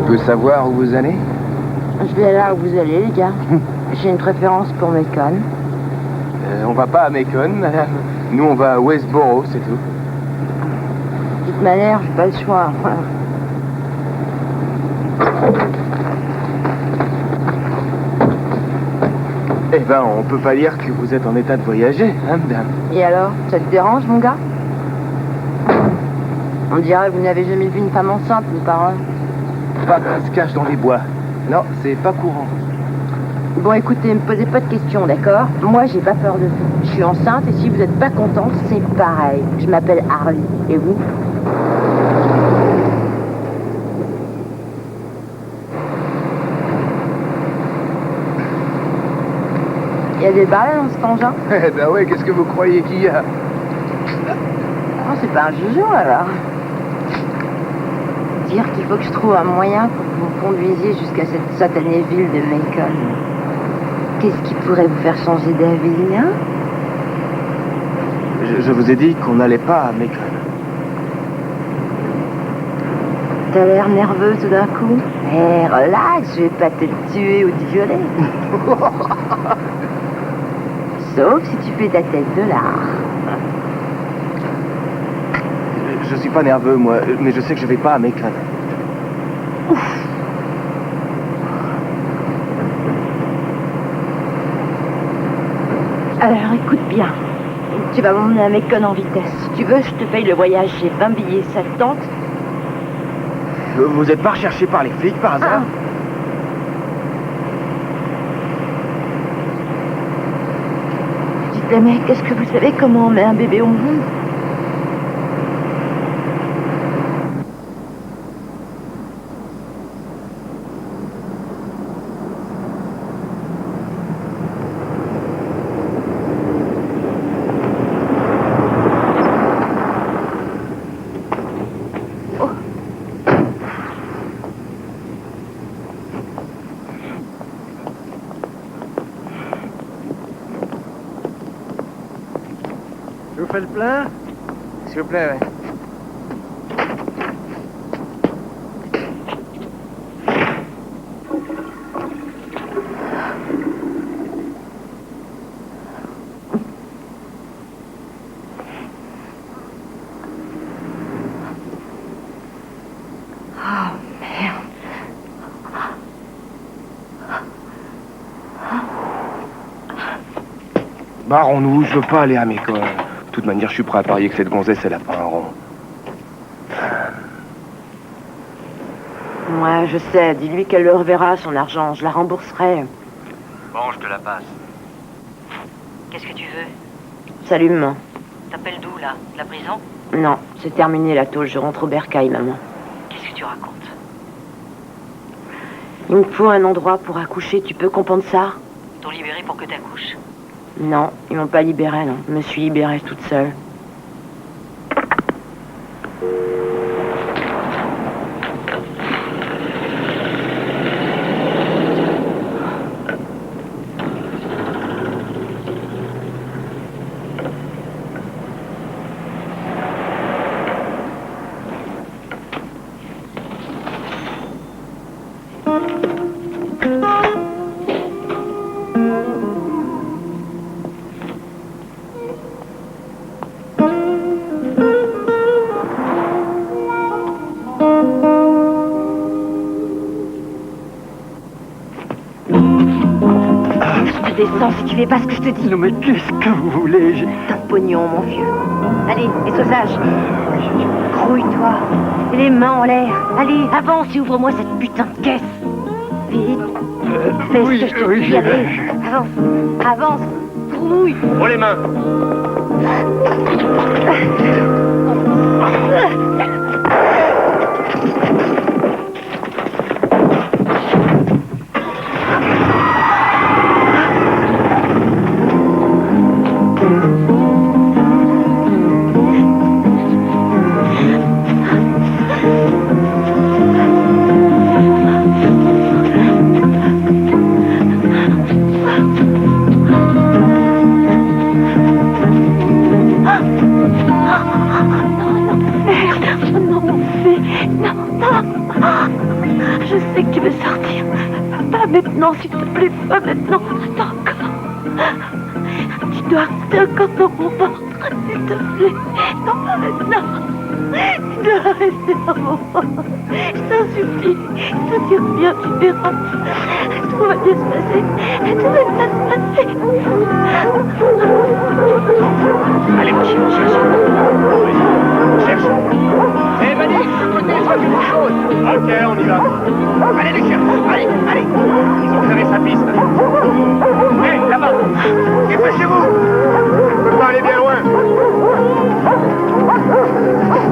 peux savoir où vous allez? Je vais là où vous allez, les gars. J'ai une préférence pour Macon. On va pas à Macon, madame. Nous, on va à Westboro, c'est tout. De toute manière, j'ai pas le choix. Eh ben, on peut pas dire que vous êtes en état de voyager, hein, madame? Et alors, ça te dérange, mon gars? On dirait que vous n'avez jamais vu une femme enceinte, une parole. Pas qu'on se cache dans les bois. Non, c'est pas courant. Bon, écoutez, me posez pas de questions, d'accord? Moi, j'ai pas peur de tout. Je suis enceinte et si vous êtes pas contente, c'est pareil. Je m'appelle Harley. Et vous? Il y a des balles dans cet engin? Eh ben ouais, qu'est-ce que vous croyez qu'il y a? Oh, c'est pas un joujou, alors. Dire qu'il faut que je trouve un moyen pour que vous conduisiez jusqu'à cette satanée ville de Macon. Qu'est-ce qui pourrait vous faire changer d'avis, hein? Je vous ai dit qu'on n'allait pas à Macon. T'as l'air nerveux tout d'un coup. Eh, relax, je vais pas te tuer ou te violer. Sauf si tu fais ta tête de lard. Je suis pas nerveux, moi, mais je sais que je vais pas à Macon. Alors, écoute bien. Tu vas m'emmener à Macon en vitesse. Si tu veux, je te paye le voyage. J'ai 20 billets, ça te tente? Vous êtes pas recherché par les flics, par hasard? Dites-les, mec, est-ce que vous savez comment on met un bébé au monde? Je vous fais le plein? S'il vous plaît, ouais. Barrons-nous, je veux pas aller à Macon. De toute manière, je suis prêt à parier que cette gonzesse, elle a pas un rond. Ouais, je sais. Dis-lui qu'elle le reverra, son argent. Je la rembourserai. Bon, je te la passe. Qu'est-ce que tu veux? Salut, maman. T'appelles d'où, là? De la prison? Non, c'est terminé la tôle. Je rentre au bercail, maman. Qu'est-ce que tu racontes? Il me faut un endroit pour accoucher. Tu peux comprendre ça? Ils t'ont libéré pour que t'accouches? Non, ils m'ont pas libérée, non. Je me suis libérée toute seule. Descends si tu fais pas ce que je te dis. Non mais qu'est-ce que vous voulez? Ton pognon, mon vieux. Allez, et sois sage. Grouille-toi. Et les mains en l'air. Allez, avance et ouvre-moi cette putain de caisse. Vite. Fais ce que je te dis. Allez, avance. Avance. Grouille. Oh les mains! sais que tu veux sortir. Pas maintenant, s'il te plaît, pas maintenant. Attends encore. Tu dois rester encore dans mon ventre, s'il te plaît. Non, pas maintenant. Tu dois rester dans mon ventre. Je t'en supplie. Ça ira bien, tu verras. Tout va bien se passer. Tout va bien se passer. Allez, mon chien, cherche. Cherche. Eh, Mani, de ce côté, je vois quelque chose. Ok, on y va. Allez, les chiens. Allez, allez. Ils ont fermé sa piste. Hé, là-bas. Dépêchez-vous. On peut pas aller bien loin.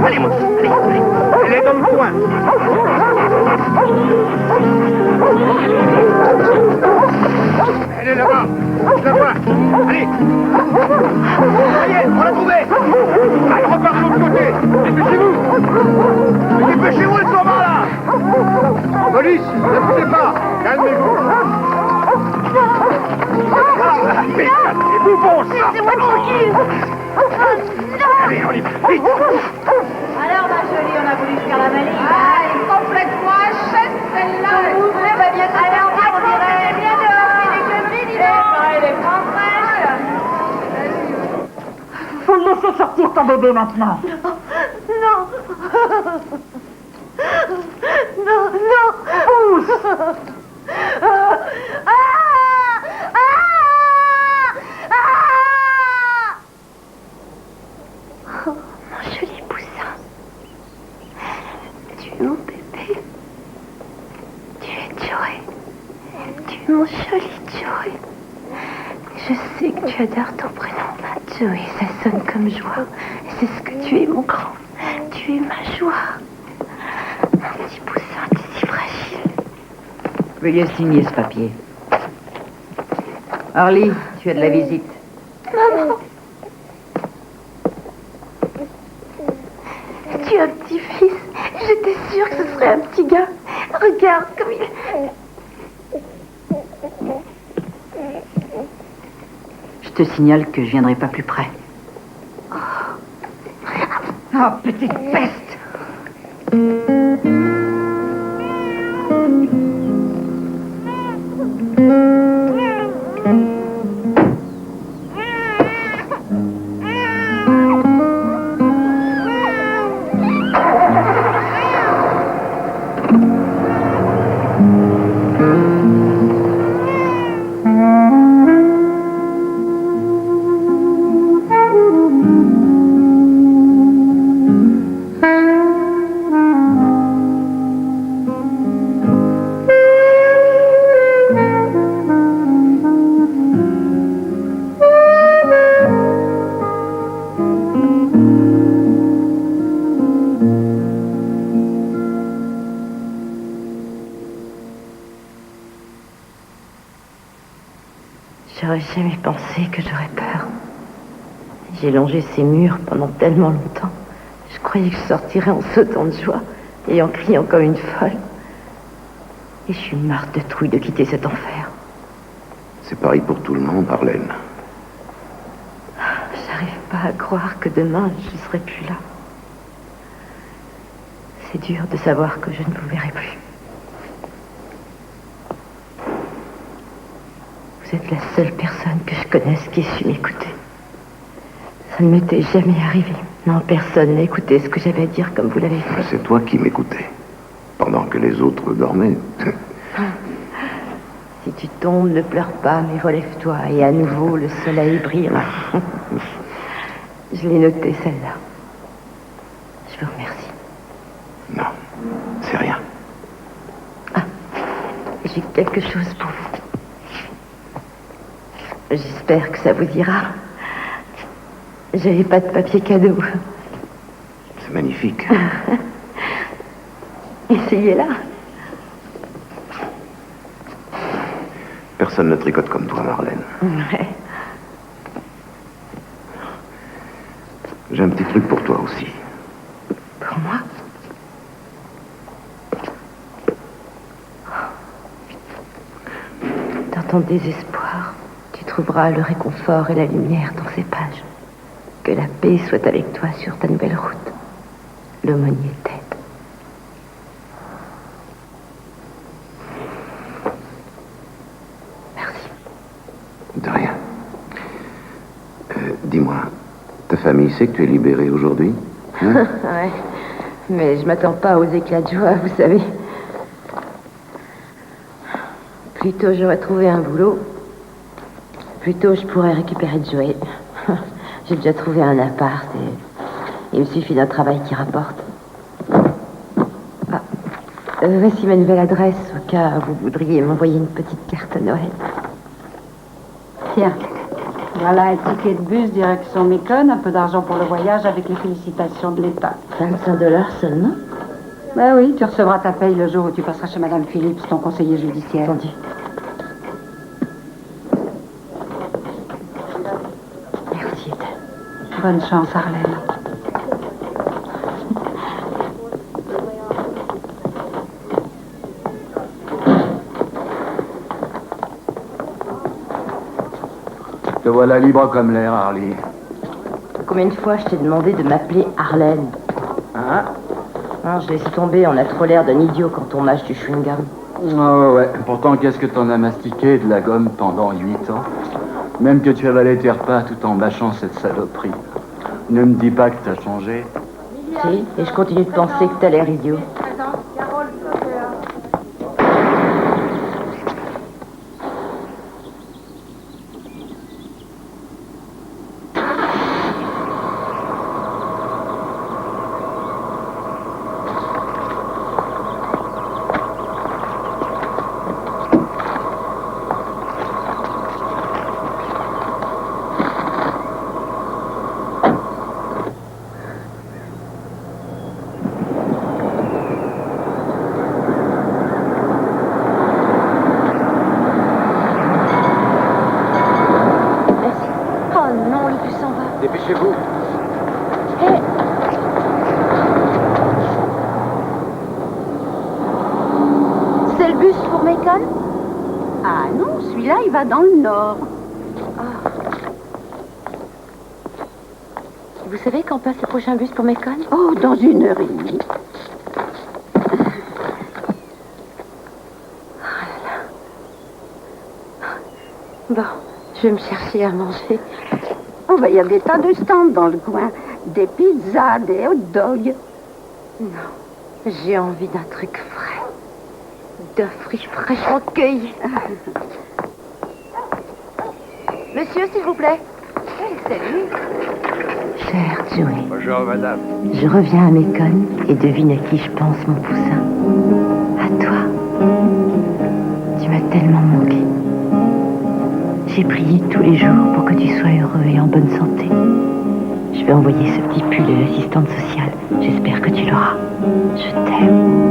Allez, mon chien. Allez, allez. Elle est dans le coin. Elle est là-bas. Je la vois. Allez. Ça y est, on l'a trouvée. Elle repart de l'autre côté. Dépêchez-vous. Dépêchez-vous, ils sont par là. Police, ne poussez pas. Calmez-vous. Mais calmez-vous, bon sang. Laissez-moi tranquille. Allez, on y va. Vite. Alors, ma jolie, on a voulu faire la maligne. Ah, elle est complètement hachette, celle-là. Vous ouvrez, va bien. Alors, on dirait. C'est bien dehors, mais les conneries, dis donc. Elle est pas fraîche. Faut le laisser sortir ton bébé maintenant. Non. Non, non. Pousse. Oh, mon joli poussin. Tu es mon bébé. Tu es Joey. Tu es mon joli Joey. Je sais que tu adores ton prénom. Joey, ça sonne comme joie. Et c'est ce que tu es, mon grand. Tu es ma joie. Mon petit poussin, tu es si fragile. Veuillez signer ce papier. Harley, tu as de la visite. Maman. Tu es un petit-fils. J'étais sûre que ce serait un petit gars. Regarde comme il... Je te signale que je viendrai pas plus près. Oh, petite peste! J'aurais jamais pensé que j'aurais peur. J'ai longé ces murs pendant tellement longtemps. Je croyais que je sortirais en sautant de joie et en criant comme une folle. Et je suis marre de trouille de quitter cet enfer. C'est pareil pour tout le monde, Arlène. J'arrive pas à croire que demain je serai plus là. C'est dur de savoir que je ne vous verrai plus. Vous êtes la seule personne que je connaisse qui ait su m'écouter. Ça ne m'était jamais arrivé. Non, personne n'a écouté ce que j'avais à dire comme vous l'avez fait. C'est toi qui m'écoutais, pendant que les autres dormaient. Si tu tombes, ne pleure pas, mais relève-toi. Et à nouveau, le soleil brillera. Je l'ai notée, celle-là. Je vous remercie. Non, c'est rien. Ah, j'ai quelque chose pour vous. J'espère que ça vous ira. J'avais pas de papier cadeau. C'est magnifique. Essayez-la. Personne ne tricote comme toi, Marlène. Ouais. J'ai un petit truc pour toi aussi. Pour moi? Dans ton désespoir, tu trouveras le réconfort et la lumière dans ces pages. Que la paix soit avec toi sur ta nouvelle route. L'aumônier t'aide. Dis-moi, ta famille sait que tu es libéré aujourd'hui, hein? Ouais, mais je m'attends pas aux éclats de joie, vous savez. Plus tôt j'aurais trouvé un boulot, plus tôt je pourrais récupérer de jouets. J'ai déjà trouvé un appart et il me suffit d'un travail qui rapporte. Voici ma nouvelle adresse, au cas où vous voudriez m'envoyer une petite carte à Noël. Tiens, voilà un ticket de bus direction Mécone, un peu d'argent pour le voyage avec les félicitations de l'État. 25 $ seulement? Ben oui, tu recevras ta paye le jour où tu passeras chez Madame Phillips, ton conseiller judiciaire. Entendu. Merci, Ethel. Bonne chance, Arlène. Te voilà libre comme l'air, Harley. Combien de fois je t'ai demandé de m'appeler Arlène? Hein? Non, je laisse tomber, on a trop l'air d'un idiot quand on mâche du chewing-gum. Oh ouais, pourtant qu'est-ce que t'en as mastiqué de la gomme pendant 8 ans? Même que tu avalais tes repas tout en mâchant cette saloperie. Ne me dis pas que t'as changé. Si, et je continue de penser que t'as l'air idiot. Dépêchez-vous. C'est le bus pour Mécone? Ah non, celui-là, il va dans le nord. Vous savez quand passe le prochain bus pour Mécone? Oh, dans 1h30. Bon, je vais me chercher à manger. Oh, ben, il y a des tas de stands dans le coin. Des pizzas, des hot dogs. Non, j'ai envie d'un truc frais. De fruits fraîchement cueillis. Monsieur, s'il vous plaît. Salut. Cher Joey. Bonjour, madame. Je reviens à Mécone et devine à qui je pense, mon poussin. À toi. Tu m'as tellement manqué. J'ai prié tous les jours pour que tu sois heureux et en bonne santé. Je vais envoyer ce petit pull de l'assistante sociale. J'espère que tu l'auras. Je t'aime.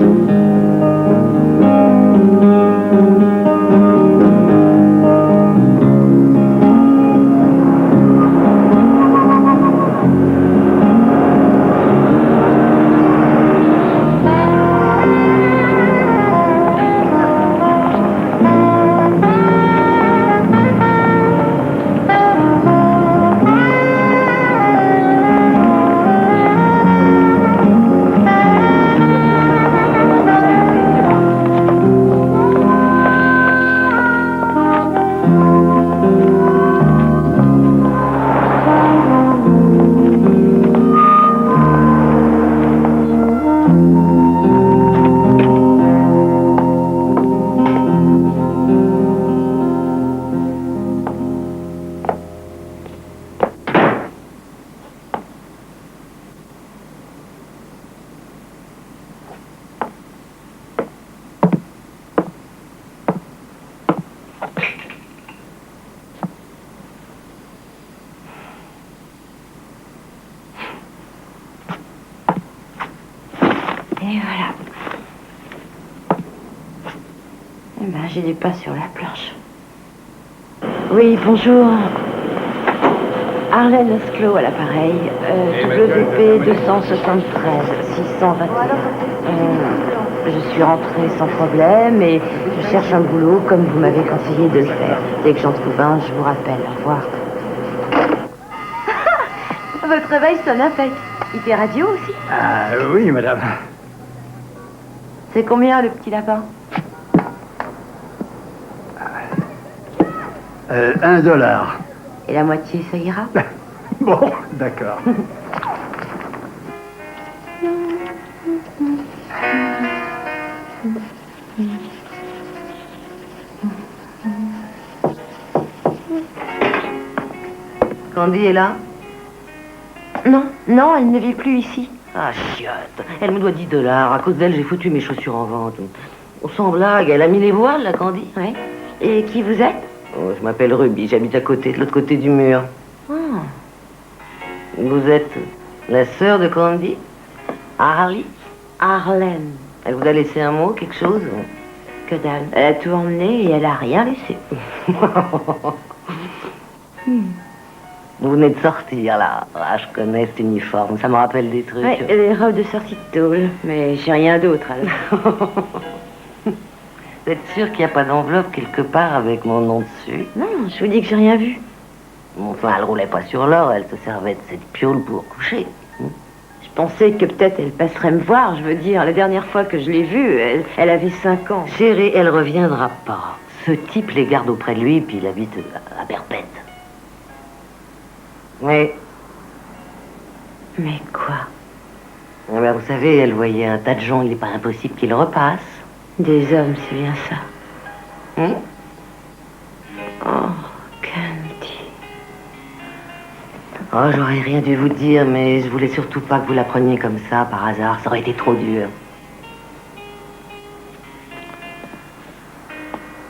Et voilà. Eh ben, j'ai du pain sur la planche. Oui, bonjour. Arlène Lesclos à l'appareil. WP 273 621. Je suis rentrée sans problème et je cherche un boulot comme vous m'avez conseillé de le faire. Dès que j'en trouve un, je vous rappelle. Au revoir. Votre réveil sonne impec. Il fait radio aussi? Ah oui, madame. C'est combien le petit lapin? $1. Et la moitié, ça ira? Bon, d'accord. Candy est là? Non, non, elle ne vit plus ici. Ah, chiotte. Elle me doit 10 $. À cause d'elle, j'ai foutu mes chaussures en vente. On s'en blague, elle a mis les voiles, la Candy. Oui. Et qui vous êtes? Oh, je m'appelle Ruby, j'habite à côté, de l'autre côté du mur. Ah. Vous êtes la sœur de Candy? Harley? Arlène. Elle vous a laissé un mot, quelque chose? Que dalle. Elle a tout emmené et elle a rien laissé. Vous venez de sortir, là. Ah, je connais cet uniforme, ça me rappelle des trucs. Ouais, les robes de sortie de tôle. Mais j'ai rien d'autre, alors. Vous êtes sûr qu'il n'y a pas d'enveloppe quelque part avec mon nom dessus? Non, je vous dis que j'ai rien vu. Enfin, elle roulait pas sur l'or, elle se servait de cette piole pour coucher. Je pensais que peut-être elle passerait me voir, je veux dire. La dernière fois que je l'ai vue, elle avait 5 ans. Chérie, elle reviendra pas. Ce type les garde auprès de lui, puis il habite à Perpète. Oui. Mais quoi? Eh ben, vous savez, elle voyait un tas de gens, il n'est pas impossible qu'ils repassent. Des hommes, c'est bien ça. Oh, Candy. Oh, j'aurais rien dû vous dire, mais je voulais surtout pas que vous la preniez comme ça, par hasard. Ça aurait été trop dur.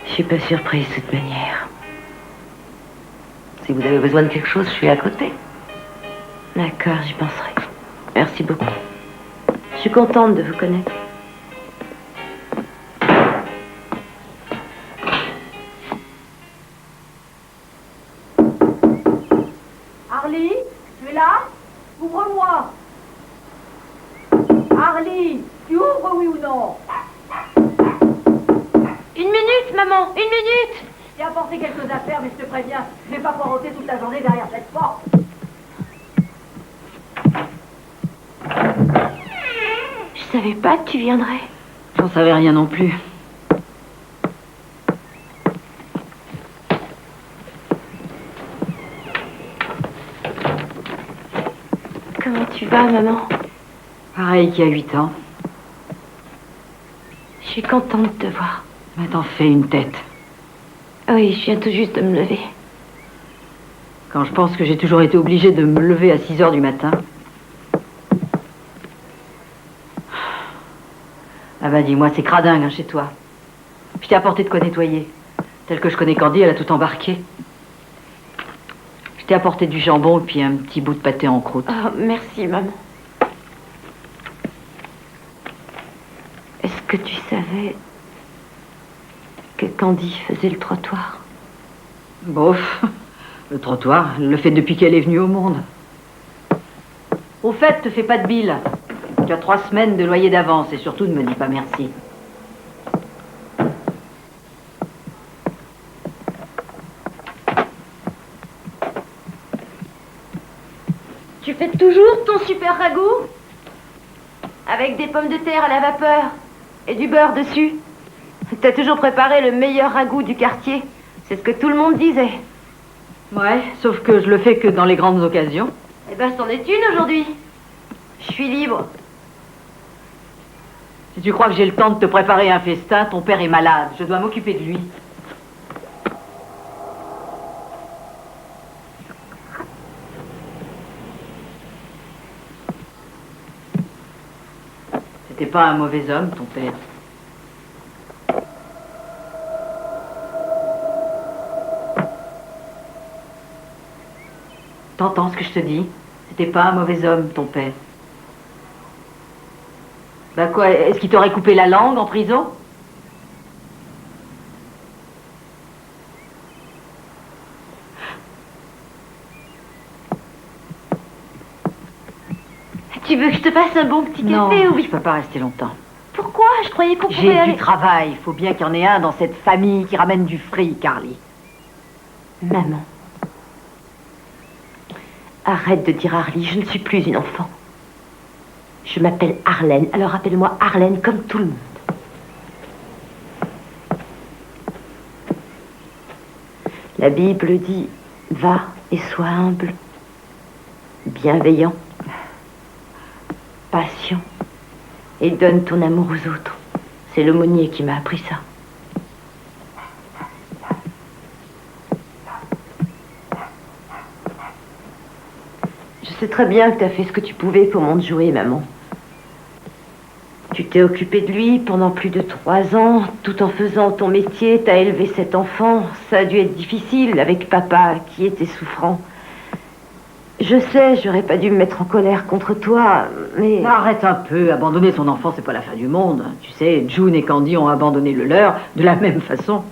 Je suis pas surprise de toute manière. Si vous avez besoin de quelque chose, je suis à côté. D'accord, j'y penserai. Merci beaucoup. Je suis contente de vous connaître. Harley, tu es là? Ouvre-moi. Harley, tu ouvres, oui ou non? Une minute, maman, une minute! J'ai apporté quelques affaires, mais je te préviens, je vais pas poireauter toute la journée derrière cette porte. Je savais pas que tu viendrais. J'en savais rien non plus. Comment tu vas, maman? Pareil qu'il y a 8 ans. Je suis contente de te voir. Mais t'en fais une tête. Oui, je viens tout juste de me lever. Quand je pense que j'ai toujours été obligée de me lever à 6 heures du matin. Ah bah dis-moi, c'est cradingue hein, chez toi. Je t'ai apporté de quoi nettoyer. Tel que je connais Candy, elle a tout embarqué. Je t'ai apporté du jambon et puis un petit bout de pâté en croûte. Oh, merci, maman. Est-ce que tu savais que Candy faisait le trottoir? Bof, le trottoir, elle le fait depuis qu'elle est venue au monde. Au fait, te fais pas de bile. Tu as 3 semaines de loyer d'avance et surtout ne me dis pas merci. Tu fais toujours ton super ragoût? Avec des pommes de terre à la vapeur et du beurre dessus. T'as toujours préparé le meilleur ragoût du quartier. C'est ce que tout le monde disait. Ouais, sauf que je le fais que dans les grandes occasions. Eh ben, c'en est une aujourd'hui. Je suis libre. Si tu crois que j'ai le temps de te préparer un festin, ton père est malade. Je dois m'occuper de lui. C'était pas un mauvais homme, ton père. T'entends ce que je te dis? C'était pas un mauvais homme, ton père. Bah quoi, est-ce qu'il t'aurait coupé la langue en prison? Tu veux que je te passe un bon petit Non, café ou... je peux pas rester longtemps. Pourquoi? Je croyais qu'on pouvait J'ai aller... du travail. Il faut bien qu'il y en ait un dans cette famille qui ramène du fric, Carly. Maman. Arrête de dire Harley, je ne suis plus une enfant. Je m'appelle Arlène, alors appelle-moi Arlène comme tout le monde. La Bible dit, va et sois humble. bienveillant, patient, et donne ton amour aux autres. C'est l'aumônier qui m'a appris ça. Je sais très bien que tu as fait ce que tu pouvais pour mon Joey, maman. Tu t'es occupée de lui pendant plus de 3 ans, tout en faisant ton métier, t'as élevé cet enfant. Ça a dû être difficile avec papa qui était souffrant. Je sais, j'aurais pas dû me mettre en colère contre toi, mais... Arrête un peu, abandonner son enfant, c'est pas la fin du monde. Tu sais, June et Candy ont abandonné le leur de la même façon.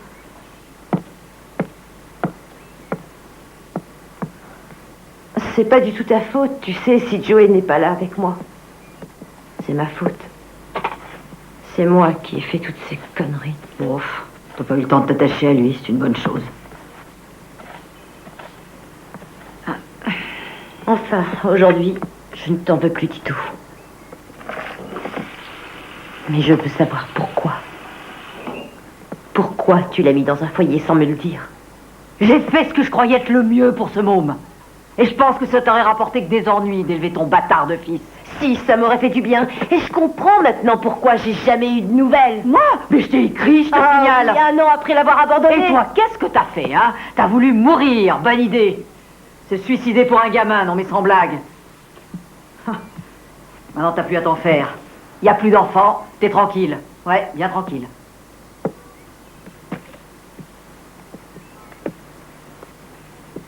C'est pas du tout ta faute, tu sais, si Joey n'est pas là avec moi. C'est ma faute. C'est moi qui ai fait toutes ces conneries. Ouf, t'as pas eu le temps de t'attacher à lui, c'est une bonne chose. Enfin, aujourd'hui, je ne t'en veux plus du tout. Mais je veux savoir pourquoi. Pourquoi tu l'as mis dans un foyer sans me le dire? J'ai fait ce que je croyais être le mieux pour ce môme. Et je pense que ça t'aurait rapporté que des ennuis d'élever ton bâtard de fils. Si, ça m'aurait fait du bien. Et je comprends maintenant pourquoi j'ai jamais eu de nouvelles. Moi? Mais je t'ai écrit, je te signale. Oui, 1 an après l'avoir abandonné. Et toi, qu'est-ce que t'as fait, hein? T'as voulu mourir, bonne idée. Se suicider pour un gamin, non mais sans blague. Maintenant, t'as plus à t'en faire. Y a plus d'enfants, t'es tranquille. Ouais, bien tranquille.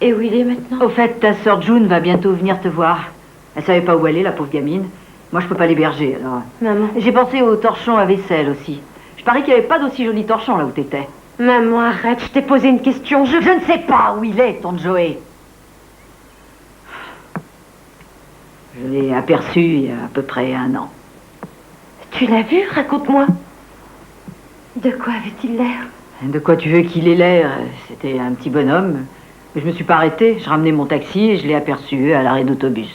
Et où il est maintenant? Au fait, ta sœur June va bientôt venir te voir. Elle savait pas où elle est, la pauvre gamine. Moi, je peux pas l'héberger, alors... Maman. J'ai pensé au torchon à vaisselle aussi. Je parie qu'il n'y avait pas d'aussi joli torchon là où t'étais. Maman, arrête, je t'ai posé une question. Je ne sais pas où il est, ton Joey. Je l'ai aperçu il y a à peu près 1 an. Tu l'as vu? Raconte-moi. De quoi avait-il l'air? De quoi tu veux qu'il ait l'air? C'était un petit bonhomme. Je me suis pas arrêtée. Je ramenais mon taxi et je l'ai aperçu à l'arrêt d'autobus.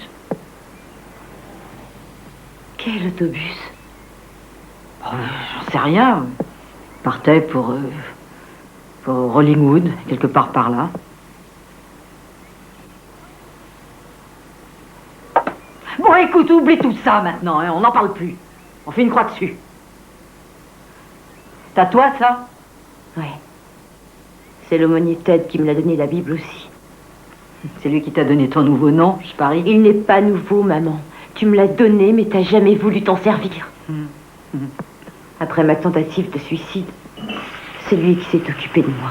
Quel autobus? Oh, j'en sais rien. Il partait pour Hollywood, quelque part par là. Bon, écoute, oublie tout ça maintenant, hein, on n'en parle plus. On fait une croix dessus. C'est à toi, ça? Oui. C'est l'aumônier Ted qui me l'a donné, la Bible aussi. C'est lui qui t'a donné ton nouveau nom, je parie. Il n'est pas nouveau, maman. Tu me l'as donné, mais t'as jamais voulu t'en servir. Après ma tentative de suicide, c'est lui qui s'est occupé de moi.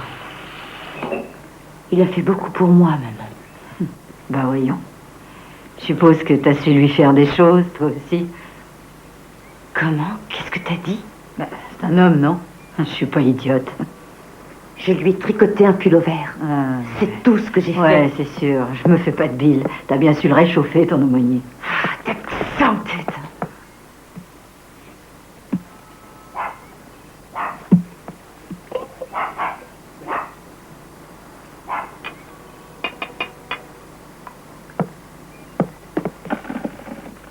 Il a fait beaucoup pour moi, maman. Ben voyons. Je suppose que t'as su lui faire des choses, toi aussi. Comment? Qu'est-ce que t'as dit? Ben, c'est un homme, non? Je suis pas idiote. Je lui ai tricoté un pull au vert. Ah, c'est tout ce que j'ai fait. Ouais, c'est sûr. Je me fais pas de bile. T'as bien su le réchauffer, ton aumônier. Ah, ta petite tête.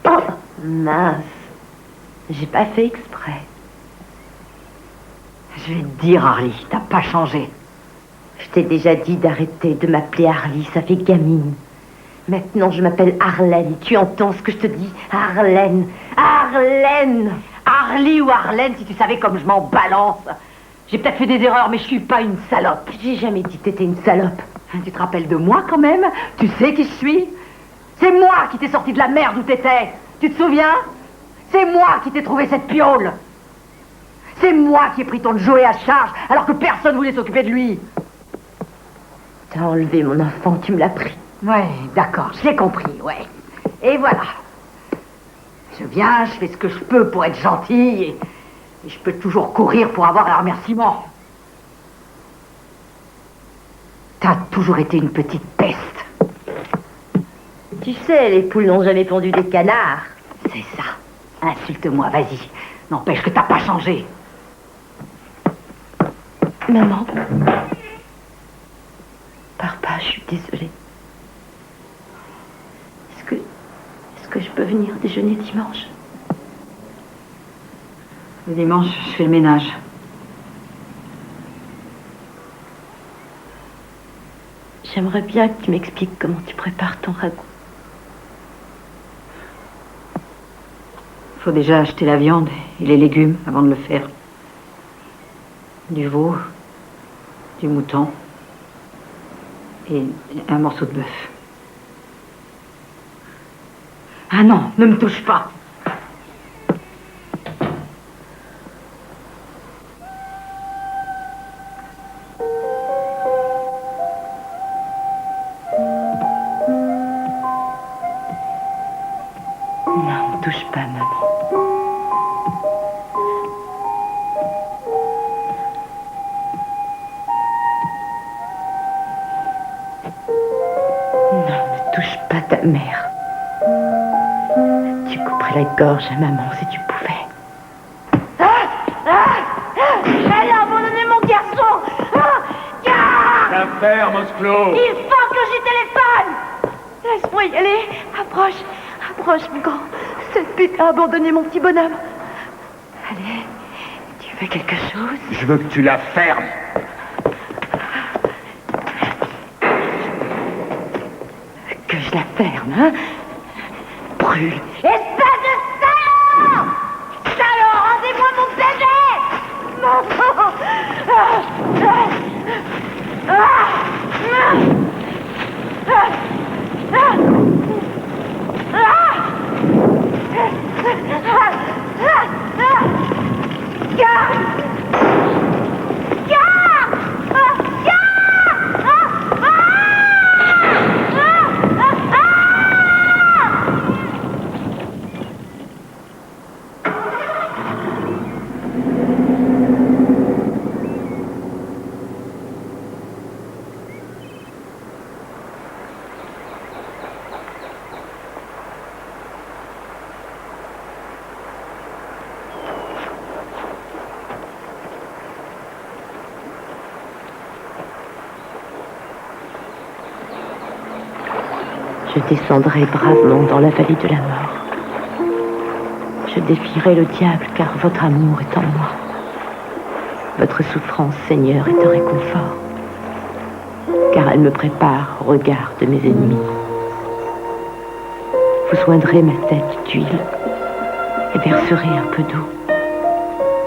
Oh, mince. J'ai pas fait exprès. Je vais te dire, Harley, t'as pas changé. Je t'ai déjà dit d'arrêter de m'appeler Harley, ça fait gamine. Maintenant, je m'appelle Arlène. Tu entends ce que je te dis? Arlène. Arlène. Harley ou Arlène, si tu savais comme je m'en balance. J'ai peut-être fait des erreurs, mais je suis pas une salope. J'ai jamais dit que t'étais une salope. Tu te rappelles de moi, quand même? Tu sais qui je suis? C'est moi qui t'ai sorti de la merde où t'étais. Tu te souviens? C'est moi qui t'ai trouvé cette piole. C'est moi qui ai pris ton Joey à charge, alors que personne voulait s'occuper de lui. T'as enlevé mon enfant, tu me l'as pris. Ouais, d'accord, je l'ai compris, ouais. Et voilà. Je viens, je fais ce que je peux pour être gentille, et je peux toujours courir pour avoir un remerciement. T'as toujours été une petite peste. Tu sais, les poules n'ont jamais pondu des canards. C'est ça. Insulte-moi, vas-y. N'empêche que t'as pas changé. Maman. Papa, je suis désolée. Est-ce que je peux venir déjeuner dimanche? Le dimanche, je fais le ménage. J'aimerais bien que tu m'expliques comment tu prépares ton ragoût. faut déjà acheter la viande et les légumes avant de le faire. Du veau, du mouton et un morceau de bœuf. Ah non, ne me touche pas. Non, ne me touche pas, maman. Non, ne touche pas ta mère. Tu couperais la gorge à maman si tu pouvais. Elle a abandonné mon garçon. L'affaire, Mosclo. Il faut que j'y téléphone. Laisse-moi y aller. Approche, mon grand. Cette pute a abandonné mon petit bonhomme. Allez, tu veux quelque chose? Je veux que tu la fermes. Que je la ferme, hein? Brûle. Espèce de salaud! Salaud, rendez-moi mon bébé! Non! Je descendrai bravement dans la vallée de la mort. Je défierai le diable, car votre amour est en moi. Votre souffrance, Seigneur, est un réconfort, car elle me prépare au regard de mes ennemis. Vous soindrez ma tête d'huile et verserez un peu d'eau.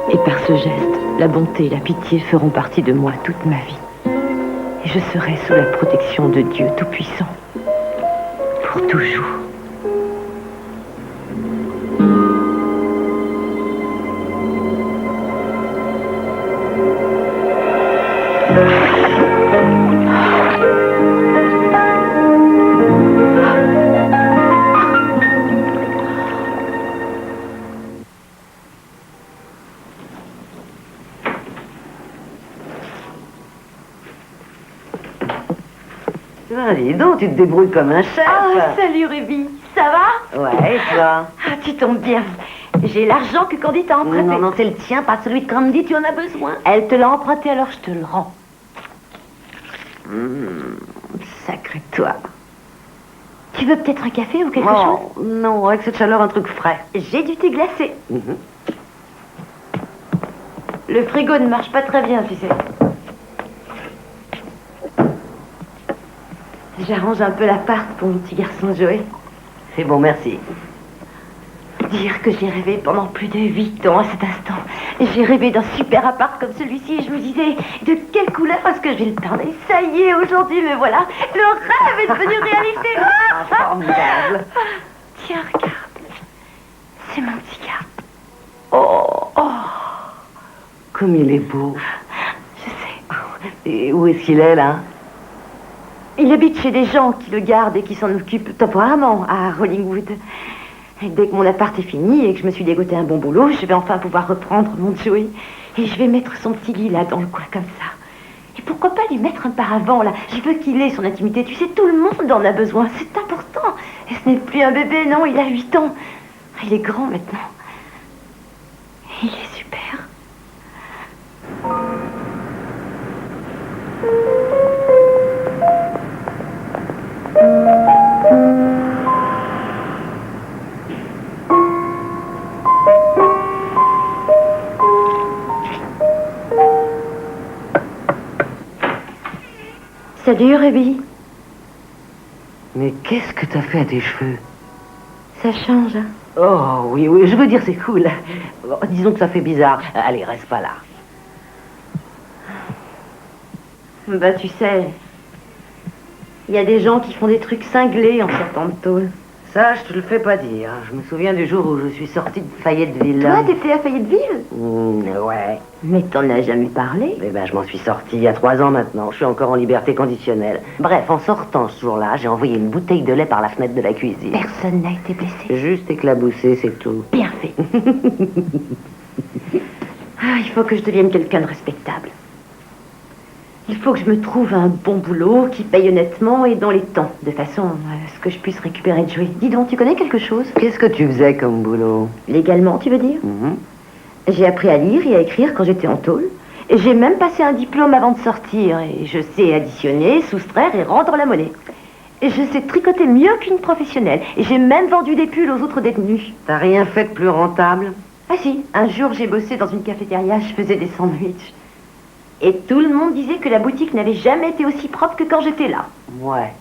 Et par ce geste, la bonté et la pitié feront partie de moi toute ma vie. Et je serai sous la protection de Dieu Tout-Puissant. Pour toujours. Ah, dis donc, tu te débrouilles comme un chef. Ah, salut Ruby, ça va? Ouais, et toi? Ah, tu tombes bien. J'ai l'argent que Candy t'a emprunté. Non, c'est le tien, pas celui de Candy, tu en as besoin. Elle te l'a emprunté, alors je te le rends. Sacré toi. Tu veux peut-être un café ou quelque chose? Non, avec cette chaleur, un truc frais. J'ai du thé glacé. Le frigo ne marche pas très bien, tu sais. J'arrange un peu l'appart pour mon petit garçon Joey. C'est bon, merci. Dire que j'ai rêvé pendant plus de 8 ans à cet instant. J'ai rêvé d'un super appart comme celui-ci et je me disais, de quelle couleur est-ce que je vais le peindre? Et ça y est, aujourd'hui, me voilà. Le rêve est devenu réalité. Formidable. Tiens, regarde. C'est mon petit gars. Oh, comme il est beau. Je sais. Et où est-ce qu'il est, là? Il habite chez des gens qui le gardent et qui s'en occupent temporairement à Rollingwood. Et dès que mon appart est fini et que je me suis dégoté un bon boulot, je vais enfin pouvoir reprendre mon Joey. Et je vais mettre son petit lit là dans le coin comme ça. Et pourquoi pas lui mettre un paravent là? Je veux qu'il ait son intimité. Tu sais, tout le monde en a besoin. C'est important. Et ce n'est plus un bébé, non, il a 8 ans. Il est grand maintenant. Et il est super. Salut, Ruby. Mais qu'est-ce que t'as fait à tes cheveux? Ça change, hein? Oh, oui, je veux dire, c'est cool. Bon, disons que ça fait bizarre. Allez, reste pas là. Bah, tu sais, il y a des gens qui font des trucs cinglés en sortant de tôle. Ça, je te le fais pas dire. Je me souviens du jour où je suis sortie de Fayetteville. Toi, t'étais à Fayetteville? Ouais. Mais t'en as jamais parlé. Eh ben, je m'en suis sortie il y a 3 ans maintenant. Je suis encore en liberté conditionnelle. Bref, en sortant ce jour-là, j'ai envoyé une bouteille de lait par la fenêtre de la cuisine. Personne n'a été blessé. Juste éclaboussé, c'est tout. Bien fait. Ah, il faut que je devienne quelqu'un de respectable. Il faut que je me trouve un bon boulot qui paye honnêtement et dans les temps, de façon à ce que je puisse récupérer de jouer. Dis donc, tu connais quelque chose? Qu'est-ce que tu faisais comme boulot? Légalement, tu veux dire? J'ai appris à lire et à écrire quand j'étais en tôle. Et j'ai même passé un diplôme avant de sortir. Et je sais additionner, soustraire et rendre la monnaie. Et je sais tricoter mieux qu'une professionnelle. Et j'ai même vendu des pulls aux autres détenus. T'as rien fait de plus rentable? Ah si, un jour j'ai bossé dans une cafétéria, je faisais des sandwichs. Et tout le monde disait que la boutique n'avait jamais été aussi propre que quand j'étais là. Ouais.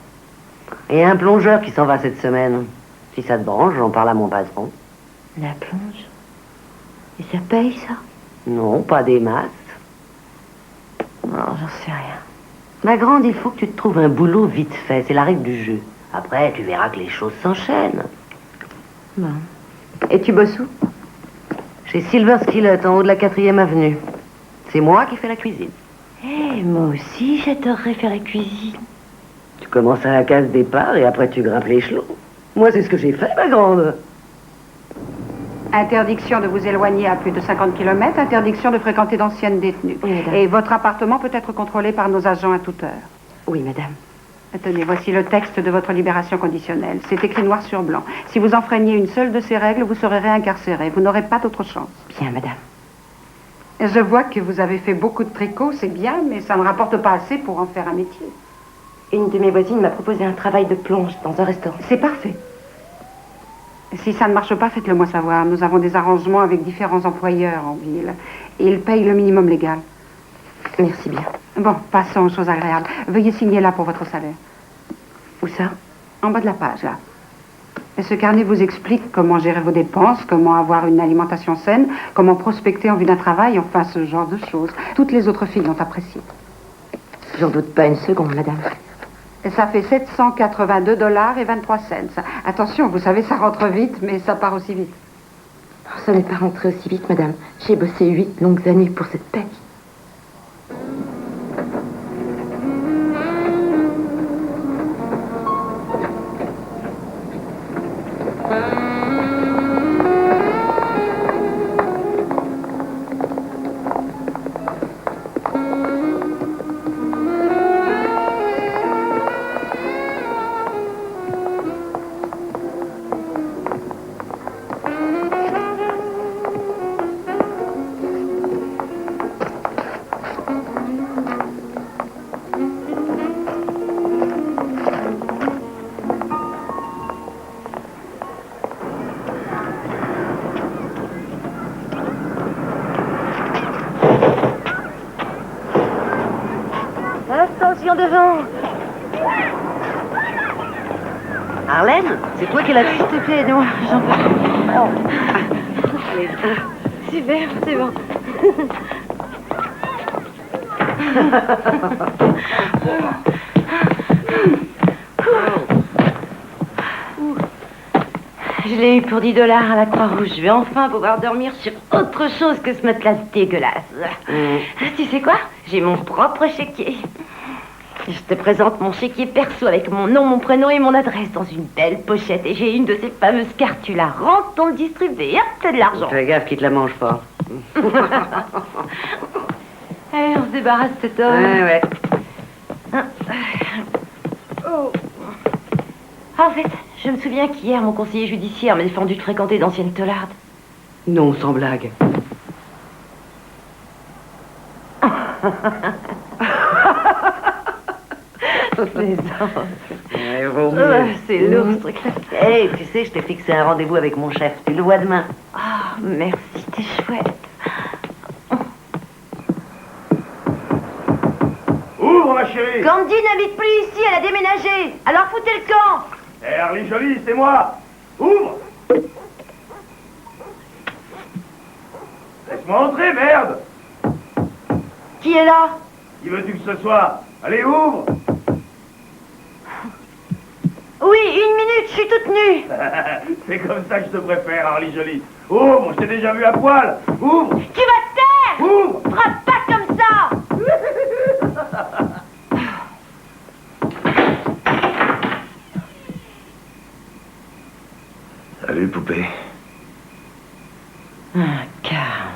Et un plongeur qui s'en va cette semaine. Si ça te branche, j'en parle à mon patron. La plonge? Et ça paye, ça? Non, pas des masses. Non, j'en sais rien. Ma grande, il faut que tu te trouves un boulot vite fait. C'est la règle du jeu. Après, tu verras que les choses s'enchaînent. Bon. Et tu bosses où? Chez Silver Skillet, en haut de la 4e avenue. C'est moi qui fais la cuisine. Eh, moi aussi, j'adorerais faire la cuisine. Tu commences à la case départ et après tu grimpes l'échelon. Moi, c'est ce que j'ai fait, ma grande. Interdiction de vous éloigner à plus de 50 km, interdiction de fréquenter d'anciennes détenues. Oui, madame. Et votre appartement peut être contrôlé par nos agents à toute heure. Oui, madame. Tenez, voici le texte de votre libération conditionnelle. C'est écrit noir sur blanc. Si vous enfreignez une seule de ces règles, vous serez réincarcéré. Vous n'aurez pas d'autre chance. Bien, madame. Je vois que vous avez fait beaucoup de tricot, c'est bien, mais ça ne rapporte pas assez pour en faire un métier. Une de mes voisines m'a proposé un travail de plonge dans un restaurant. C'est parfait. Si ça ne marche pas, faites-le moi savoir. Nous avons des arrangements avec différents employeurs en ville. Et ils payent le minimum légal. Merci bien. Bon, passons aux choses agréables. Veuillez signer là pour votre salaire. Où ça? En bas de la page, là. Et ce carnet vous explique comment gérer vos dépenses, comment avoir une alimentation saine, comment prospecter en vue d'un travail, enfin ce genre de choses. Toutes les autres filles l'ont apprécié. J'en doute pas une seconde, madame. Et ça fait 782,23 $. Attention, vous savez, ça rentre vite, mais ça part aussi vite. Oh, ça n'est pas rentré aussi vite, madame. J'ai bossé 8 longues années pour cette paye. Attention devant. Arlène, c'est toi qui l'as fait? S'il te plaît, aide-moi, j'en peux. Super, c'est bon. Je l'ai eu pour 10 $ à la Croix-Rouge. Je vais enfin pouvoir dormir sur autre chose que ce matelas dégueulasse. Tu sais quoi? J'ai mon propre chéquier. Je te présente mon chéquier perso avec mon nom, mon prénom et mon adresse dans une belle pochette. Et j'ai une de ces fameuses cartes. Tu la rentres, on le distribue et hop, t'as de l'argent. Fais gaffe qu'il te la mange pas. Allez, on se débarrasse de cet homme. Ouais. Oh. En fait, je me souviens qu'hier, mon conseiller judiciaire m'a défendu de fréquenter d'anciennes taulardes. Non, sans blague. C'est lourd, ce truc-là. Hey, tu sais, je t'ai fixé un rendez-vous avec mon chef. Tu le vois demain. Ah, merci, t'es chouette. Ouvre, ma chérie. Candy n'habite plus ici, elle a déménagé. Alors foutez le camp. Harley Jolie, c'est moi. Ouvre. Laisse-moi entrer, merde! Qui est là? Qui veux-tu que ce soit? Allez, ouvre! Oui, 1 minute, je suis toute nue. C'est comme ça que je te préfère, Harley Jolie. Ouvre, je t'ai déjà vu à poil. Ouvre! Tu vas te taire! Ouvre! Frappe pas comme ça! Salut, poupée. Carl.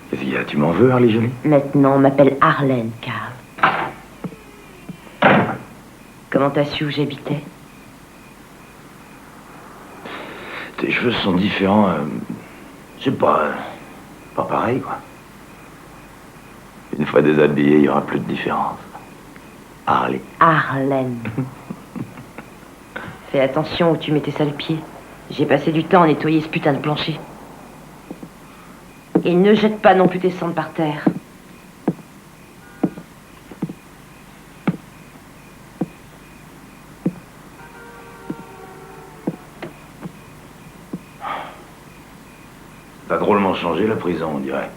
Qu'est-ce qu'il y a? Tu m'en veux, Harley Jolie? Maintenant, on m'appelle Arlène, Carl. Comment t'as su où j'habitais? Tes cheveux sont différents. Je sais pas. Pas pareil, quoi. Une fois déshabillé, il n'y aura plus de différence. Harley. Arlène. Fais attention où tu mets tes sales pieds. J'ai passé du temps à nettoyer ce putain de plancher. Et ne jette pas non plus tes cendres par terre. T'as drôlement changé la prison, on dirait.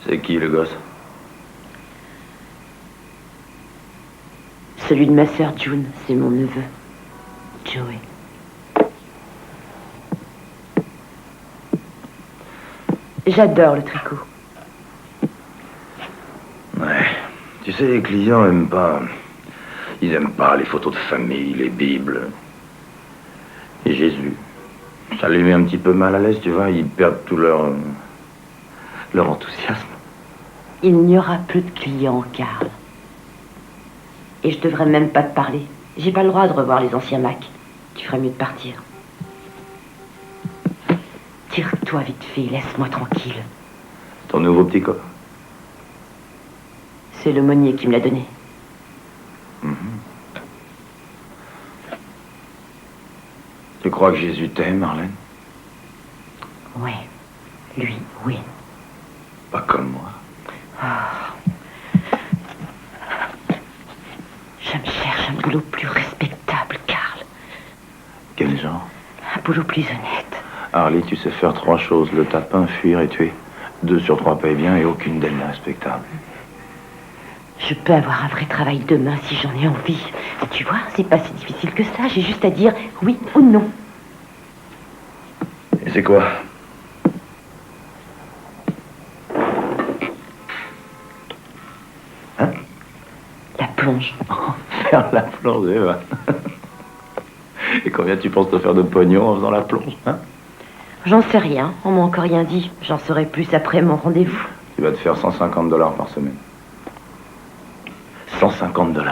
C'est qui, le gosse? Celui de ma sœur June, c'est mon neveu, Joey. J'adore le tricot. Ouais. Tu sais, les clients aiment pas... Ils aiment pas les photos de famille, les bibles. Et Jésus. Ça les met un petit peu mal à l'aise, tu vois. Ils perdent tout leur enthousiasme. Il n'y aura plus de clients, Carl. Et je devrais même pas te parler. J'ai pas le droit de revoir les anciens Macs. Tu ferais mieux de partir. Tire-toi vite fait, laisse-moi tranquille. Ton nouveau petit copain. C'est l'aumônier qui me l'a donné. Tu crois que Jésus t'aime, Marlène? Ouais, lui, oui. Pas comme moi. Je me cherche un boulot plus respectable, Carl. Quel genre? Un boulot plus honnête. Harley, tu sais faire 3 choses. Le tapin, fuir et tuer. 2 sur 3 payent bien et aucune d'elles n'est respectable. Je peux avoir un vrai travail demain si j'en ai envie. Tu vois, c'est pas si difficile que ça. J'ai juste à dire oui ou non. Et c'est quoi? Hein? La plonge. Faire la plonge, eh ben. Et combien tu penses te faire de pognon en faisant la plonge, hein? J'en sais rien. On m'a encore rien dit. J'en saurai plus après mon rendez-vous. Tu vas te faire $150 par semaine. $150.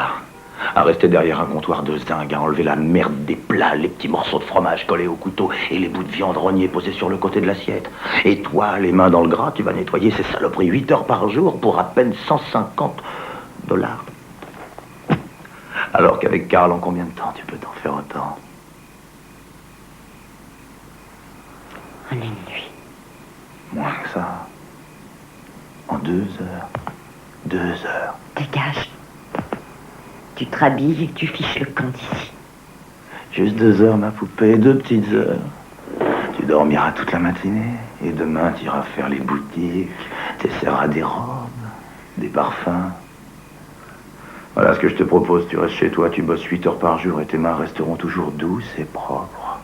À rester derrière un comptoir de zinc, à enlever la merde des plats, les petits morceaux de fromage collés au couteau et les bouts de viande rognés posés sur le côté de l'assiette. Et toi, les mains dans le gras, tu vas nettoyer ces saloperies 8 heures par jour pour à peine $150. Alors qu'avec Carl, en combien de temps tu peux t'en faire autant? En une nuit. Moins que ça. En 2 heures. 2 heures. Dégage. Tu te rhabilles et tu fiches le camp d'ici. Juste 2 heures, ma poupée, 2 petites heures. Tu dormiras toute la matinée. Et demain, tu iras faire les boutiques. Tu essaieras des robes, des parfums. Voilà ce que je te propose. Tu restes chez toi, tu bosses 8 heures par jour et tes mains resteront toujours douces et propres.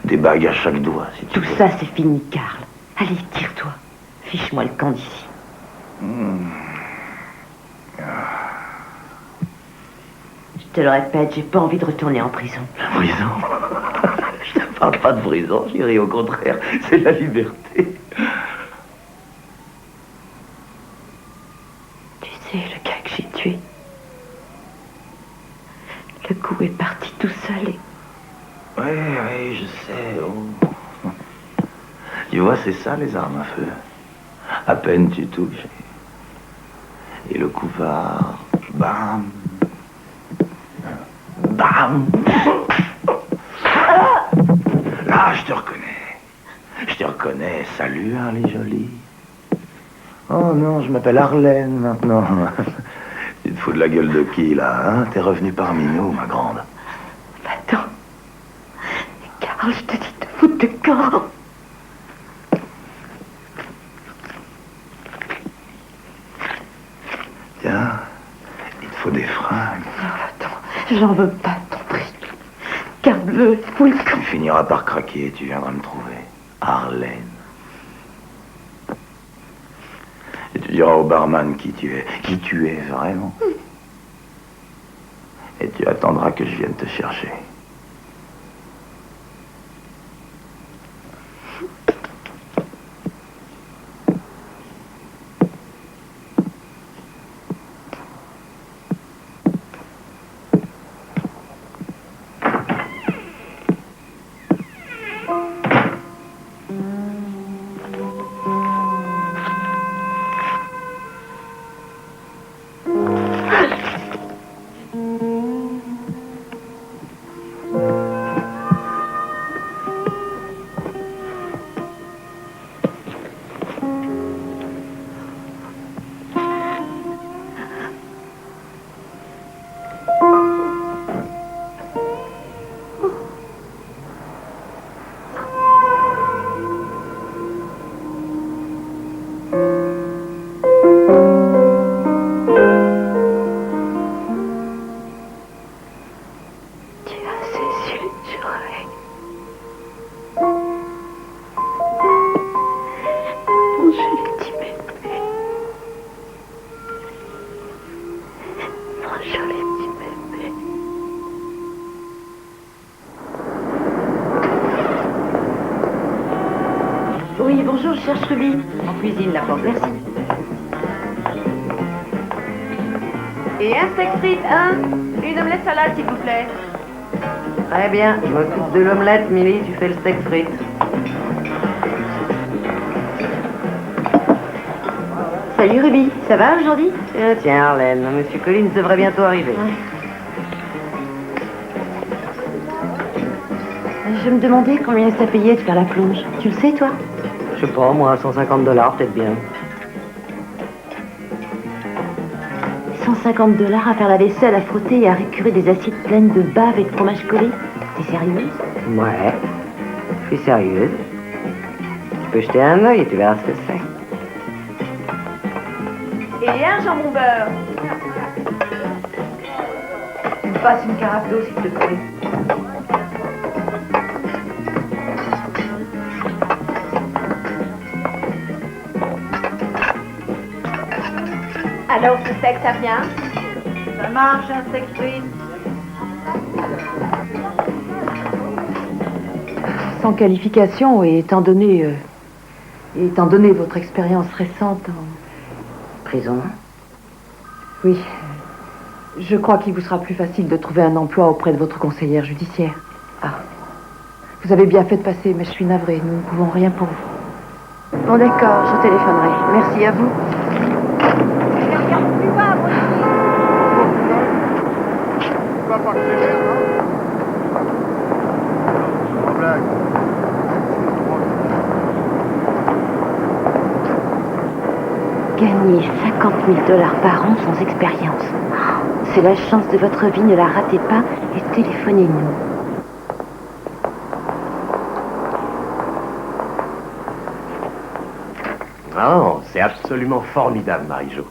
Des bagues à chaque doigt, si tu Tout veux. ça, c'est fini, Carl. Allez, tire-toi. Fiche-moi le camp d'ici. Je te le répète, j'ai pas envie de retourner en prison. La prison? Je ne parle pas de prison, chérie, au contraire, c'est la liberté. Tu sais, le gars que j'ai tué, le coup est parti tout seul et... Oui, je sais. Oh. Tu vois, c'est ça, les armes à feu. À peine tu touches. Et le coup part. Bam. Bam. Là, je te reconnais. Je te reconnais. Salut, Harley Jolie. Oh non, je m'appelle Arlène maintenant. Tu te fous de la gueule de qui, là, hein? T'es revenu parmi nous, ma grande. Attends. Carl, je te dis de foutre de camp. Tiens, il te faut des fringues. Attends, j'en veux pas de ton prix. Garde-le, fous le camp. Tu finiras par craquer et tu viendras me trouver. Arlène. Et tu diras au barman qui tu es vraiment. Et tu attendras que je vienne te chercher. Oui, bonjour, je cherche Ruby. En cuisine, la porte. Merci. Et un steak frites, hein? Une omelette salade, s'il vous plaît. Très bien, je m'occupe de l'omelette, Milly, tu fais le steak frites. Salut Ruby, ça va aujourd'hui? Tiens, Arlène, Monsieur Collins devrait bientôt arriver. Ouais. Je me demandais combien ça payait de faire la plonge. Tu le sais, toi? Je sais pas, moi, $150, peut-être bien. $150 à faire la vaisselle, à frotter et à récurer des assiettes pleines de bave et de fromage collé? T'es sérieuse? Ouais, je suis sérieuse. Tu peux jeter un œil et tu verras ce que c'est. Et un jambon beurre. Tu me passes une carafe d'eau, s'il te plaît. Alors, ce steak, ça vient? Ça marche, un steak frites. Sans qualification et étant donné votre expérience récente en Prison. Oui, je crois qu'il vous sera plus facile de trouver un emploi auprès de votre conseillère judiciaire. Ah, vous avez bien fait de passer, mais je suis navrée, nous ne pouvons rien pour vous. Bon, d'accord, je téléphonerai. Merci à vous. Gagner $50 000 par an sans expérience. C'est la chance de votre vie, ne la ratez pas et téléphonez-nous. Oh, c'est absolument formidable, Marie-Jo.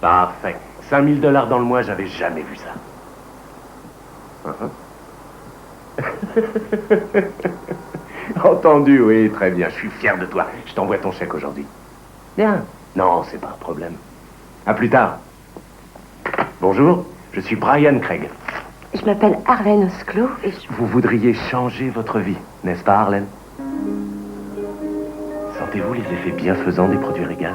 Parfait. $5 000 dans le mois, j'avais jamais vu ça. Entendu, oui, très bien. Je suis fier de toi. Je t'envoie ton chèque aujourd'hui. Bien. Non, c'est pas un problème. À plus tard. Bonjour, je suis Brian Craig. Je m'appelle Arlène Osclo et Vous voudriez changer votre vie, n'est-ce pas, Arlène? Sentez-vous les effets bienfaisants des produits Régal?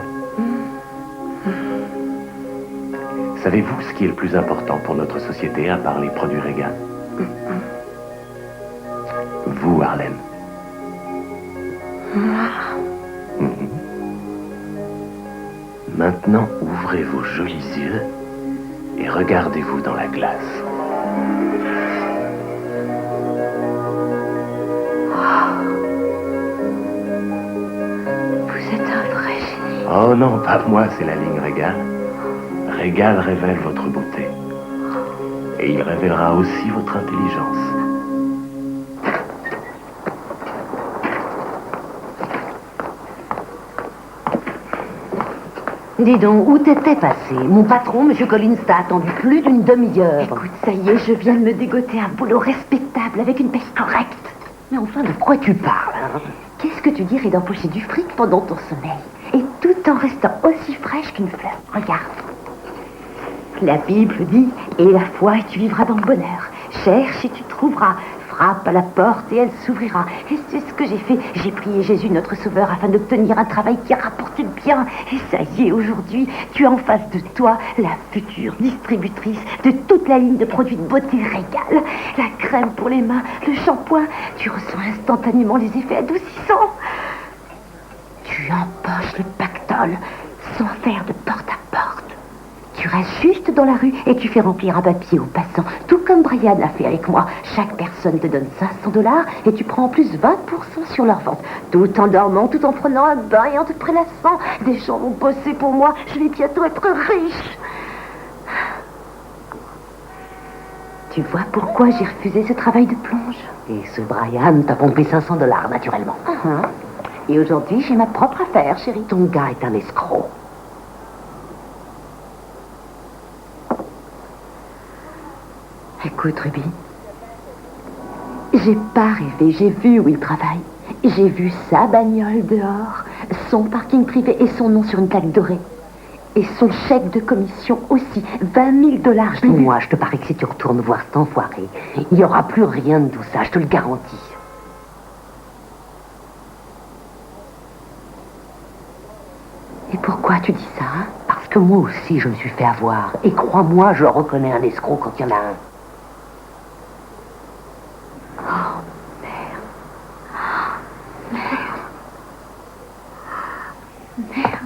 Savez-vous ce qui est le plus important pour notre société à part les produits Régal? Vous, Arlène. Maintenant, ouvrez vos jolis yeux et regardez-vous dans la glace. vous êtes un vrai génie. Oh non, pas moi, c'est la ligne Régal. régal révèle votre beauté. Et il révélera aussi votre intelligence. Dis donc, où t'étais passé? Mon patron, M. Collins, t'a attendu plus d'une demi-heure. Écoute, ça y est, je viens de me dégoter un boulot respectable avec une paye correcte. Mais enfin, de quoi tu parles, hein? Qu'est-ce que tu dirais d'empocher du fric pendant ton sommeil? Et tout en restant aussi fraîche qu'une fleur. Regarde. La Bible dit, et la foi et tu vivras dans le bonheur. Cherche et tu trouveras. Frappe à la porte et elle s'ouvrira. Et c'est ce que j'ai fait. J'ai prié Jésus, notre Sauveur, afin d'obtenir un travail qui rapportait bien. Et ça y est, aujourd'hui, tu as en face de toi la future distributrice de toute la ligne de produits de beauté Régal. La crème pour les mains, le shampoing. Tu ressens instantanément les effets adoucissants. Tu empoches le pactole sans faire de porte à porte. Tu restes juste dans la rue et tu fais remplir un papier aux passants, tout comme Brian l'a fait avec moi. Chaque personne te donne $500 et tu prends en plus 20% sur leur vente. Tout en dormant, tout en prenant un bain et en te prélassant. Des gens vont bosser pour moi. Je vais bientôt être riche. Tu vois pourquoi j'ai refusé ce travail de plonge? Et ce Brian t'a pompé $500, naturellement. Et aujourd'hui, j'ai ma propre affaire, chérie. Ton gars est un escroc. Écoute, Ruby, j'ai pas rêvé, j'ai vu où il travaille. J'ai vu sa bagnole dehors, son parking privé et son nom sur une plaque dorée. Et son chèque de commission aussi, $20 000. Moi, je te parie que si tu retournes voir cet enfoiré, il n'y aura plus rien de tout ça, je te le garantis. Et pourquoi tu dis ça, hein? Parce que moi aussi, je me suis fait avoir. Et crois-moi, je reconnais un escroc quand il y en a un. Oh, merde. Merde. Merde.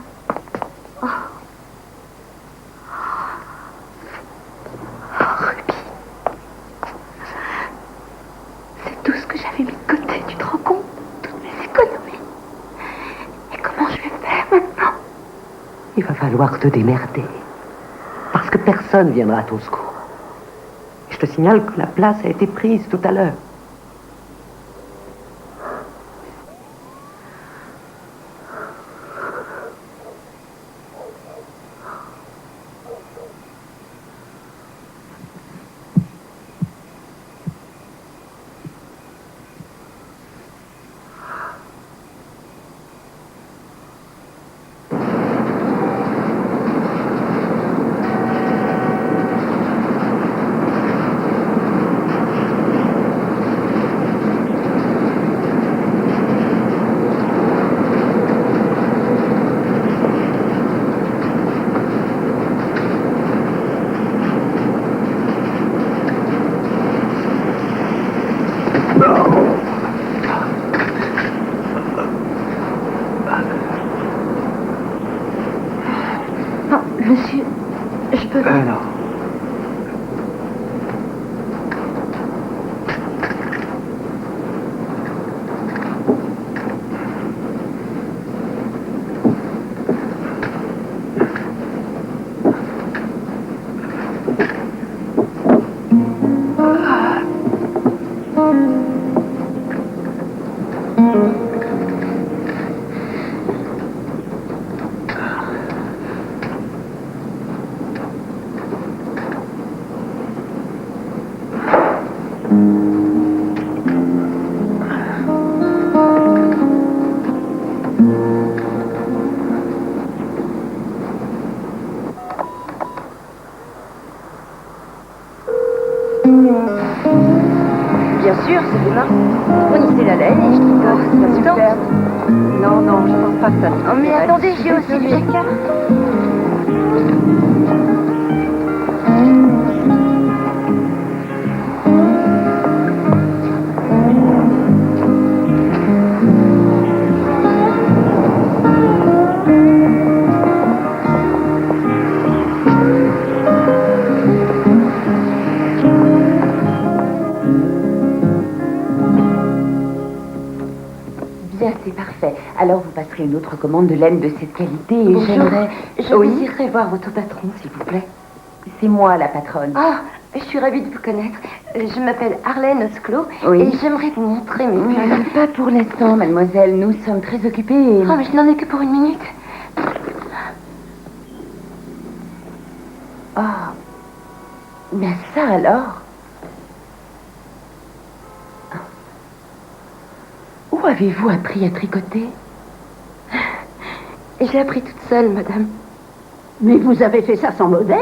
Oh. Oh, Ruby. C'est tout ce que j'avais mis de côté, tu te rends compte? Toutes mes économies. Et comment je vais faire maintenant? Il va falloir te démerder. Parce que personne viendra à ton secours. Je te signale que la place a été prise tout à l'heure. Monsieur, je peux... Non. Bien sûr, c'est demain. Fournissez la laine et je tricote. C'est superbe. Non, non, je pense pas que ça. Oh, mais attendez, j'ai aussi du jacquard. Bien c'est parfait. Alors vous passerez une autre commande de laine de cette qualité et Bonjour. j'aimerais... Je désirerais voir votre patron, s'il vous plaît. C'est moi la patronne. Ah, je suis ravie de vous connaître. Je m'appelle Arlène Osclo Oui. et j'aimerais vous montrer mes pulls. Pas pour l'instant, mademoiselle. Nous sommes très occupés et... Oh, mais je n'en ai que pour une minute. Ah, mais ça alors? Où avez-vous appris à tricoter? J'ai appris toute seule, madame. Mais vous avez fait ça sans modèle?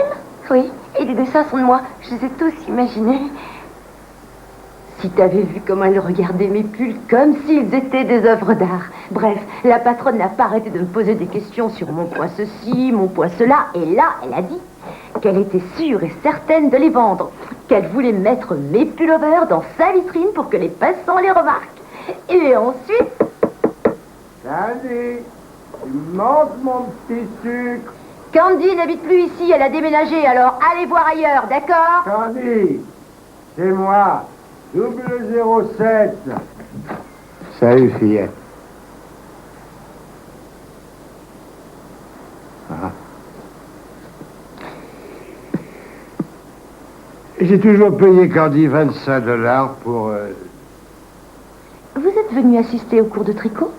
Oui, et les dessins sont de moi. Je les ai tous imaginés. Si t'avais vu comment elle regardait mes pulls comme s'ils étaient des œuvres d'art. Bref, la patronne n'a pas arrêté de me poser des questions sur mon poids ceci, mon poids cela. Et là, elle a dit qu'elle était sûre et certaine de les vendre. Qu'elle voulait mettre mes pullovers dans sa vitrine pour que les passants les remarquent. Et ensuite... Candy, tu manques mon petit sucre. Candy n'habite plus ici, elle a déménagé, alors allez voir ailleurs, d'accord? Candy, c'est moi, 007. Salut, fillette. Ah. J'ai toujours payé Candy $25 pour... Vous êtes venu assister au cours de tricot?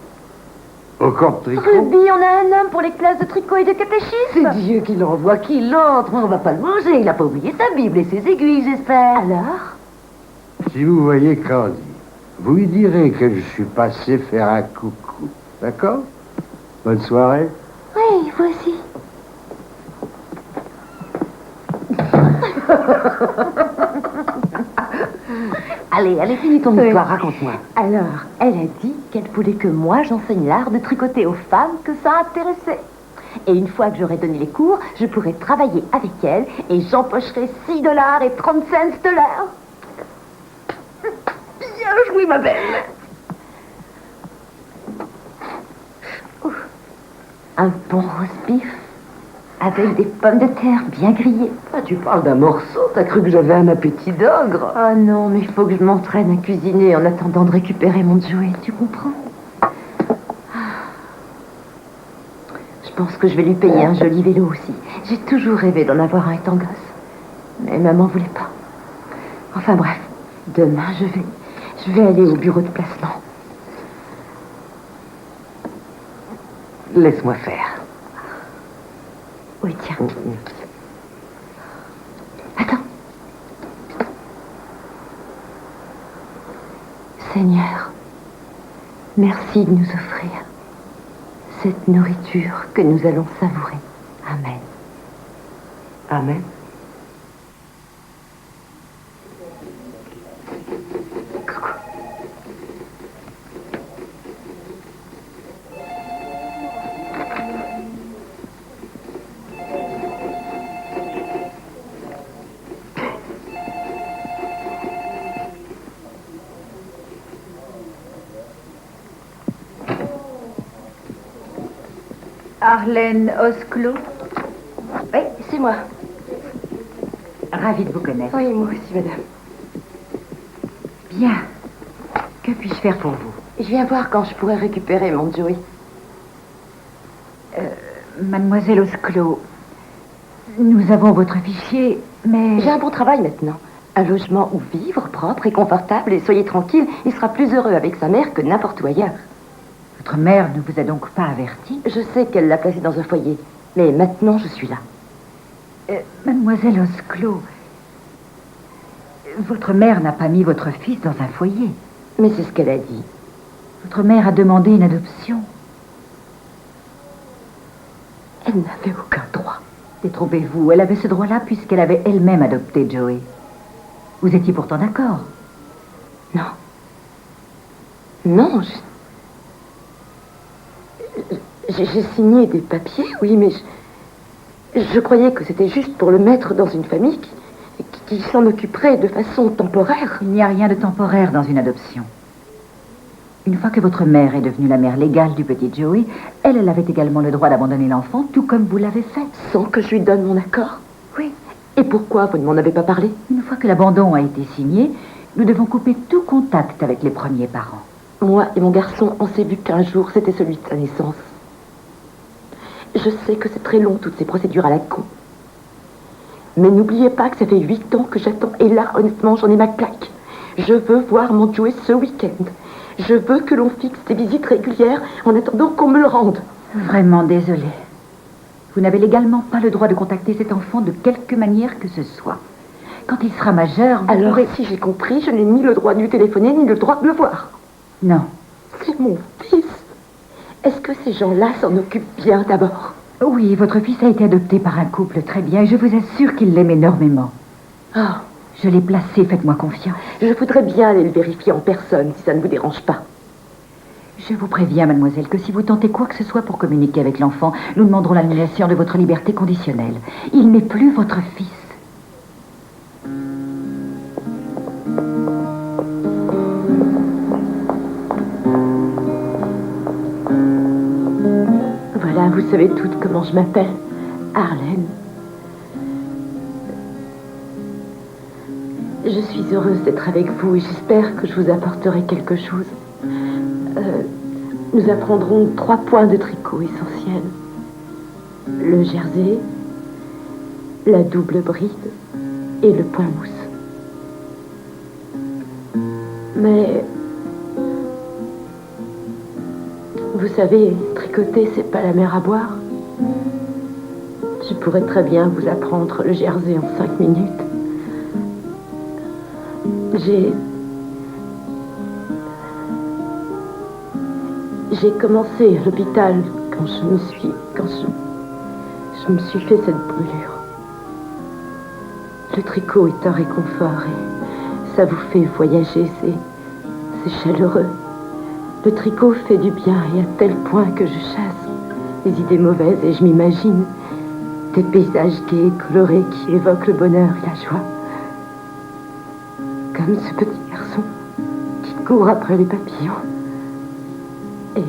Au corps de tricot. Ruby, on a un homme pour les classes de tricot et de catéchisme. C'est Dieu qui l'envoie, qui l'entre. On va pas le manger. Il a pas oublié sa Bible et ses aiguilles, j'espère. Alors? Si vous voyez Candy, vous lui direz que je suis passé faire un coucou. D'accord? Bonne soirée. Oui, vous aussi. Allez, finis ton histoire, raconte-moi. Alors, elle a dit qu'elle voulait que moi, j'enseigne l'art de tricoter aux femmes que ça intéressait. Et une fois que j'aurai donné les cours, je pourrai travailler avec elle et j'empocherai $6 et 30 cents de l'heure. Bien joué, ma belle. Un bon roast beef avec des pommes de terre bien grillées. Ah, tu parles d'un morceau, t'as cru que j'avais un appétit d'ogre? Oh non, mais il faut que je m'entraîne à cuisiner en attendant de récupérer mon Joey, tu comprends? Je pense que je vais lui payer un joli vélo aussi. J'ai toujours rêvé d'en avoir un étant gosse. Mais maman voulait pas. Enfin bref, demain je vais aller au bureau de placement. Laisse-moi faire. Oui, tiens. Attends. Seigneur, merci de nous offrir cette nourriture que nous allons savourer. Amen. Amen. Arlène Osclo. Oui, c'est moi. Ravie de vous connaître. Oui, moi aussi, madame. Bien. Que puis-je faire pour vous? Je viens voir quand je pourrai récupérer mon Joey. Mademoiselle Osclo, nous avons votre fichier, mais... J'ai un bon travail maintenant. Un logement où vivre, propre et confortable, et soyez tranquille, il sera plus heureux avec sa mère que n'importe où ailleurs. Votre mère ne vous a donc pas averti? Je sais qu'elle l'a placé dans un foyer, mais maintenant je suis là. Mademoiselle Osclo, votre mère n'a pas mis votre fils dans un foyer. Mais c'est ce qu'elle a dit. Votre mère a demandé une adoption. Elle n'avait aucun droit. Détrompez-vous, elle avait ce droit-là puisqu'elle avait elle-même adopté Joey. Vous étiez pourtant d'accord? Non. Non, j'ai signé des papiers, oui, mais je croyais que c'était juste pour le mettre dans une famille qui s'en occuperait de façon temporaire. Il n'y a rien de temporaire dans une adoption. Une fois que votre mère est devenue la mère légale du petit Joey, elle avait également le droit d'abandonner l'enfant, tout comme vous l'avez fait. Sans que je lui donne mon accord? Oui. Et pourquoi vous ne m'en avez pas parlé? Une fois que l'abandon a été signé, nous devons couper tout contact avec les premiers parents. Moi et mon garçon, on s'est vu qu'un jour, c'était celui de sa naissance. Je sais que c'est très long, toutes ces procédures à la con. Mais n'oubliez pas que ça fait 8 ans que j'attends. Et là, honnêtement, j'en ai ma claque. Je veux voir mon Joey ce week-end. Je veux que l'on fixe des visites régulières en attendant qu'on me le rende. Vraiment désolée. Vous n'avez légalement pas le droit de contacter cet enfant de quelque manière que ce soit. Quand il sera majeur, vous Alors, pourrez... si j'ai compris, je n'ai ni le droit de lui téléphoner, ni le droit de le voir. Non. C'est mon fils. Est-ce que ces gens-là s'en occupent bien d'abord? Oui, votre fils a été adopté par un couple, très bien, et je vous assure qu'il l'aime énormément. Ah. Je l'ai placé, faites-moi confiance. Je voudrais bien aller le vérifier en personne, si ça ne vous dérange pas. Je vous préviens, mademoiselle, que si vous tentez quoi que ce soit pour communiquer avec l'enfant, nous demanderons l'annulation de votre liberté conditionnelle. Il n'est plus votre fils. Voilà, vous savez toutes comment je m'appelle. Arlène. Je suis heureuse d'être avec vous et j'espère que je vous apporterai quelque chose. Nous apprendrons 3 points de tricot essentiels. Le jersey, la double bride et le point mousse. Mais... vous savez, tricoter, c'est pas la mer à boire. Je pourrais très bien vous apprendre le jersey en 5 minutes. J'ai commencé à l'hôpital quand je me suis fait cette brûlure. Le tricot est un réconfort et ça vous fait voyager, c'est chaleureux. Le tricot fait du bien et à tel point que je chasse les idées mauvaises et je m'imagine des paysages gais, colorés qui évoquent le bonheur et la joie. Comme ce petit garçon qui court après les papillons. Et...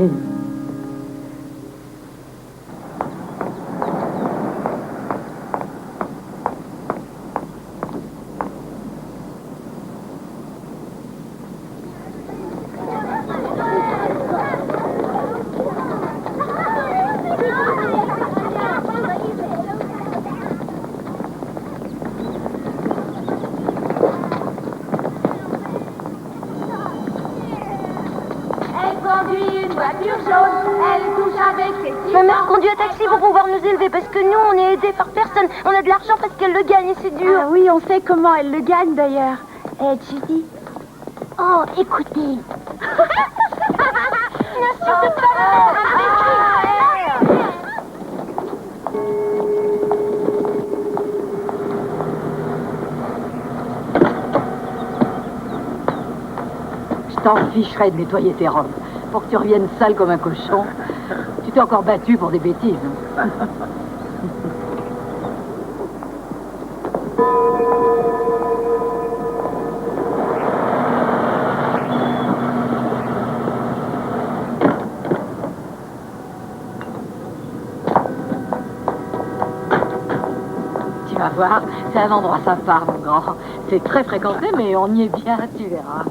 Ma mère conduit un taxi pour pouvoir nous élever parce que nous, on est aidés par personne. On a de l'argent parce qu'elle le gagne et c'est dur. Ah oui, on sait comment elle le gagne d'ailleurs. Judy. Oh, écoutez. N'insulte pas ma mère, Je t'en ficherais de nettoyer tes robes. Pour que tu reviennes sale comme un cochon. Tu t'es encore battu pour des bêtises. Tu vas voir, c'est un endroit sympa, mon grand. C'est très fréquenté, mais on y est bien, tu verras.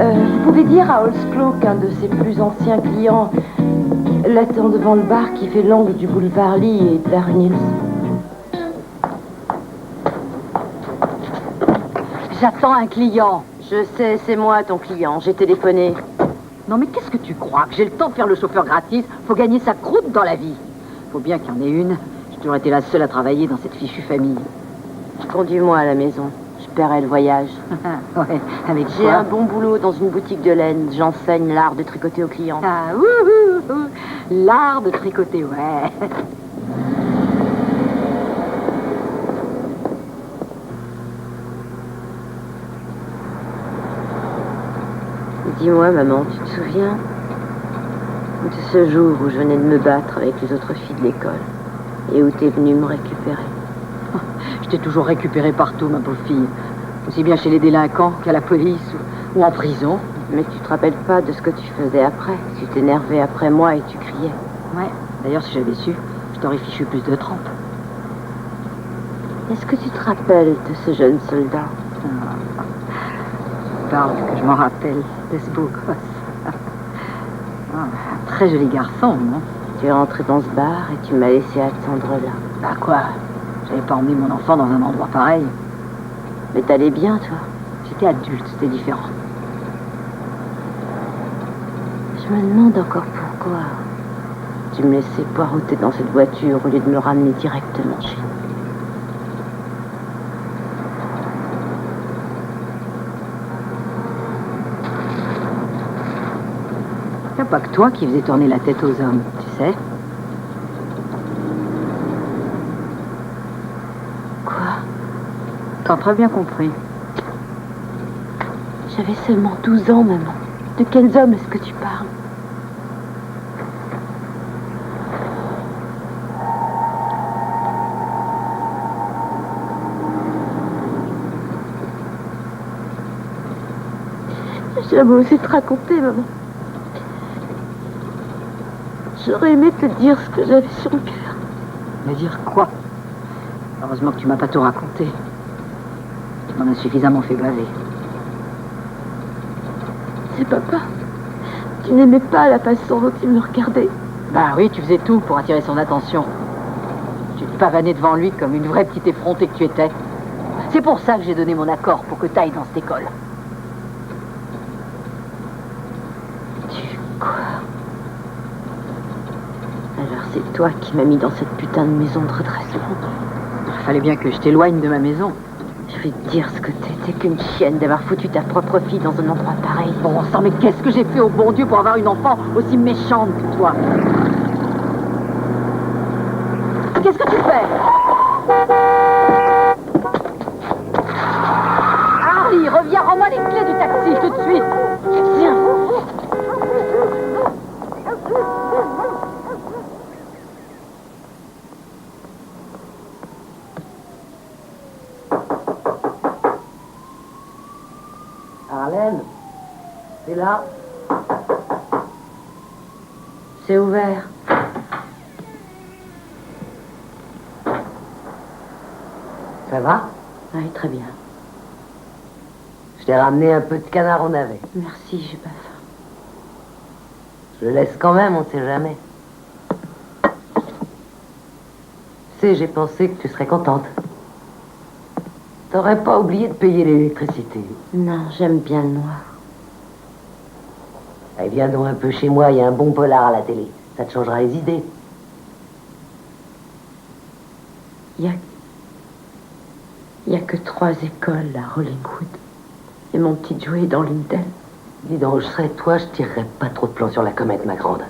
Vous pouvez dire à Holzclaw qu'un de ses plus anciens clients l'attend devant le bar qui fait l'angle du boulevard Lee et de la rue Niels. J'attends un client. Je sais, c'est moi ton client. J'ai téléphoné. Non, mais qu'est-ce que tu crois? Que j'ai le temps de faire le chauffeur gratis? Faut gagner sa croûte dans la vie. Faut bien qu'il y en ait une. J'ai toujours été la seule à travailler dans cette fichue famille. Conduis-moi à la maison. Je paierai le voyage. Ouais, avec J'ai quoi? un bon boulot dans une boutique de laine. J'enseigne l'art de tricoter aux clients. Ah, ouh, l'art de tricoter, ouais. Dis-moi, maman, tu te souviens de ce jour où je venais de me battre avec les autres filles de l'école et où t'es venue me récupérer? Je t'ai toujours récupérée partout, ma pauvre fille. Aussi bien chez les délinquants qu'à la police ou en prison. Mais tu te rappelles pas de ce que tu faisais après? Tu t'énervais après moi et tu criais. Ouais, d'ailleurs, si j'avais su, je t'aurais fichu plus de trempe. Est-ce que tu te rappelles de ce jeune soldat? Parle que je m'en rappelle de ce beau gosse. Un très joli garçon, non? Tu es rentré dans ce bar et tu m'as laissé attendre là. Bah quoi? J'avais pas emmené mon enfant dans un endroit pareil. Mais t'allais bien, toi? J'étais adulte, c'était différent. Je me demande encore pourquoi tu me laissais poireauter dans cette voiture au lieu de me ramener directement chez nous. Il n'y a pas que toi qui faisais tourner la tête aux hommes, tu sais. Quoi? T'as très bien compris. J'avais seulement 12 ans, maman. De quels hommes est-ce que tu parles? J'ai jamais osé te raconter, maman. J'aurais aimé te dire ce que j'avais sur le cœur. Mais dire quoi? Heureusement que tu m'as pas tout raconté. Tu m'en as suffisamment fait baver. C'est papa. Tu n'aimais pas la façon dont il me regardait. Bah oui, tu faisais tout pour attirer son attention. Tu te pavanais devant lui comme une vraie petite effrontée que tu étais. C'est pour ça que j'ai donné mon accord pour que tu ailles dans cette école. Alors c'est toi qui m'as mis dans cette putain de maison de redressement. Il fallait bien que je t'éloigne de ma maison. Je vais te dire ce que t'es qu'une chienne d'avoir foutu ta propre fille dans un endroit pareil. Bon sang, mais qu'est-ce que j'ai fait au bon Dieu pour avoir une enfant aussi méchante que toi? Qu'est-ce que tu fais? Harley, reviens, rends-moi les clés du taxi, tout de suite. Viens. Arlène, c'est là? C'est ouvert. Ça va? Oui, très bien. Je t'ai ramené un peu de canard en navet. Merci, j'ai pas faim. Je le laisse quand même, on sait jamais. Tu sais, j'ai pensé que tu serais contente. T'aurais pas oublié de payer l'électricité. Non, j'aime bien le noir. Eh, viens donc un peu chez moi, il y a un bon polar à la télé. Ça te changera les idées. Il y a que 3 écoles à Rollingwood. Et mon petit Joe est dans l'une d'elles. Dis donc, je serais toi, je tirerais pas trop de plans sur la comète, ma grande.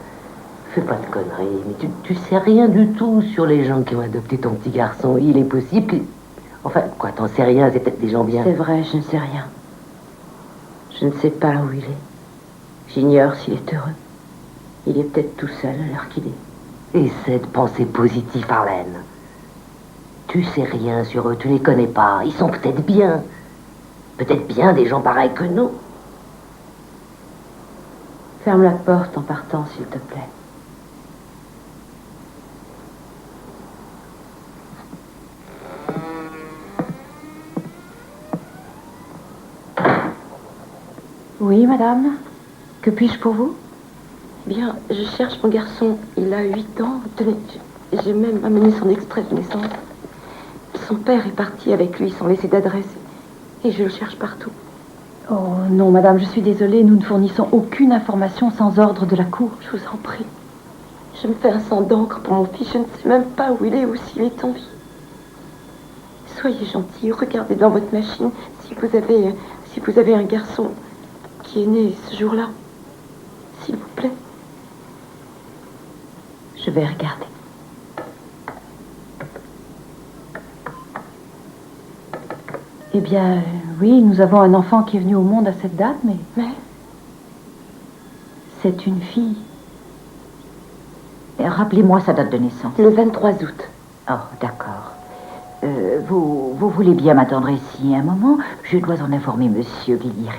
Fais pas de conneries, mais tu sais rien du tout sur les gens qui ont adopté ton petit garçon. Il est possible que... Enfin, quoi, t'en sais rien, c'est peut-être des gens bien. C'est vrai, je ne sais rien. Je ne sais pas où il est. J'ignore s'il est heureux. Il est peut-être tout seul à l'heure qu'il est. Essaie de penser positif, Arlène. Tu sais rien sur eux, tu les connais pas. Ils sont peut-être bien. Peut-être bien des gens pareils que nous. Ferme la porte en partant, s'il te plaît. Oui, madame. Que puis-je pour vous? Bien, je cherche mon garçon. Il a 8 ans. Tenez, j'ai même amené son extrait de naissance. Son père est parti avec lui sans laisser d'adresse. Et je le cherche partout. Oh non, madame, je suis désolée, nous ne fournissons aucune information sans ordre de la cour. Je vous en prie. Je me fais un sang d'encre pour mon fils, je ne sais même pas où il est ou s'il est en vie. Soyez gentil, regardez dans votre machine si vous avez un garçon qui est né ce jour-là. S'il vous plaît. Je vais regarder. Eh bien, oui, nous avons un enfant qui est venu au monde à cette date, mais... C'est une fille. Rappelez-moi sa date de naissance. Le 23 août. Oh, d'accord. Vous voulez bien m'attendre ici un moment? Je dois en informer Monsieur Guillieri.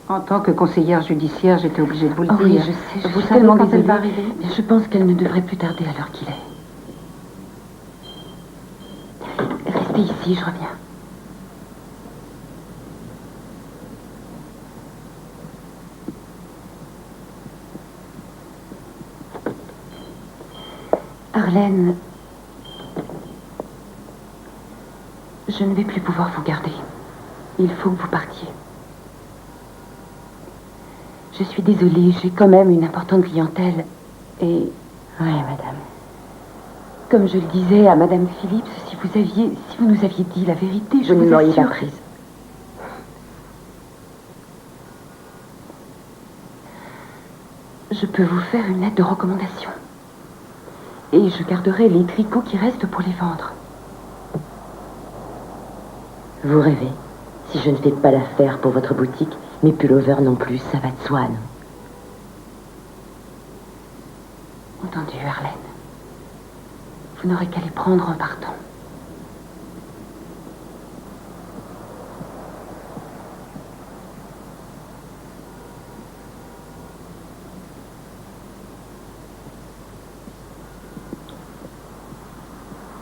En tant que conseillère judiciaire, j'étais obligée de vous le dire. Oui, je sais. Vous suis savez tellement quand elle désolée. va arriver? Je pense qu'elle ne devrait plus tarder à l'heure qu'il est. Restez ici, je reviens. Arlène, je ne vais plus pouvoir vous garder. Il faut que vous partiez. Je suis désolée, j'ai quand même une importante clientèle. Et... Oui, madame. Comme je le disais à Madame Phillips, si vous nous aviez dit la vérité, je Vous ne vous l'auriez assure... pas prise. Je peux vous faire une lettre de recommandation. Et je garderai les tricots qui restent pour les vendre. Vous rêvez. Si je ne fais pas l'affaire pour votre boutique, mes pullovers non plus, ça va de soi, non? Entendu, Arlène. Vous n'aurez qu'à les prendre en partant.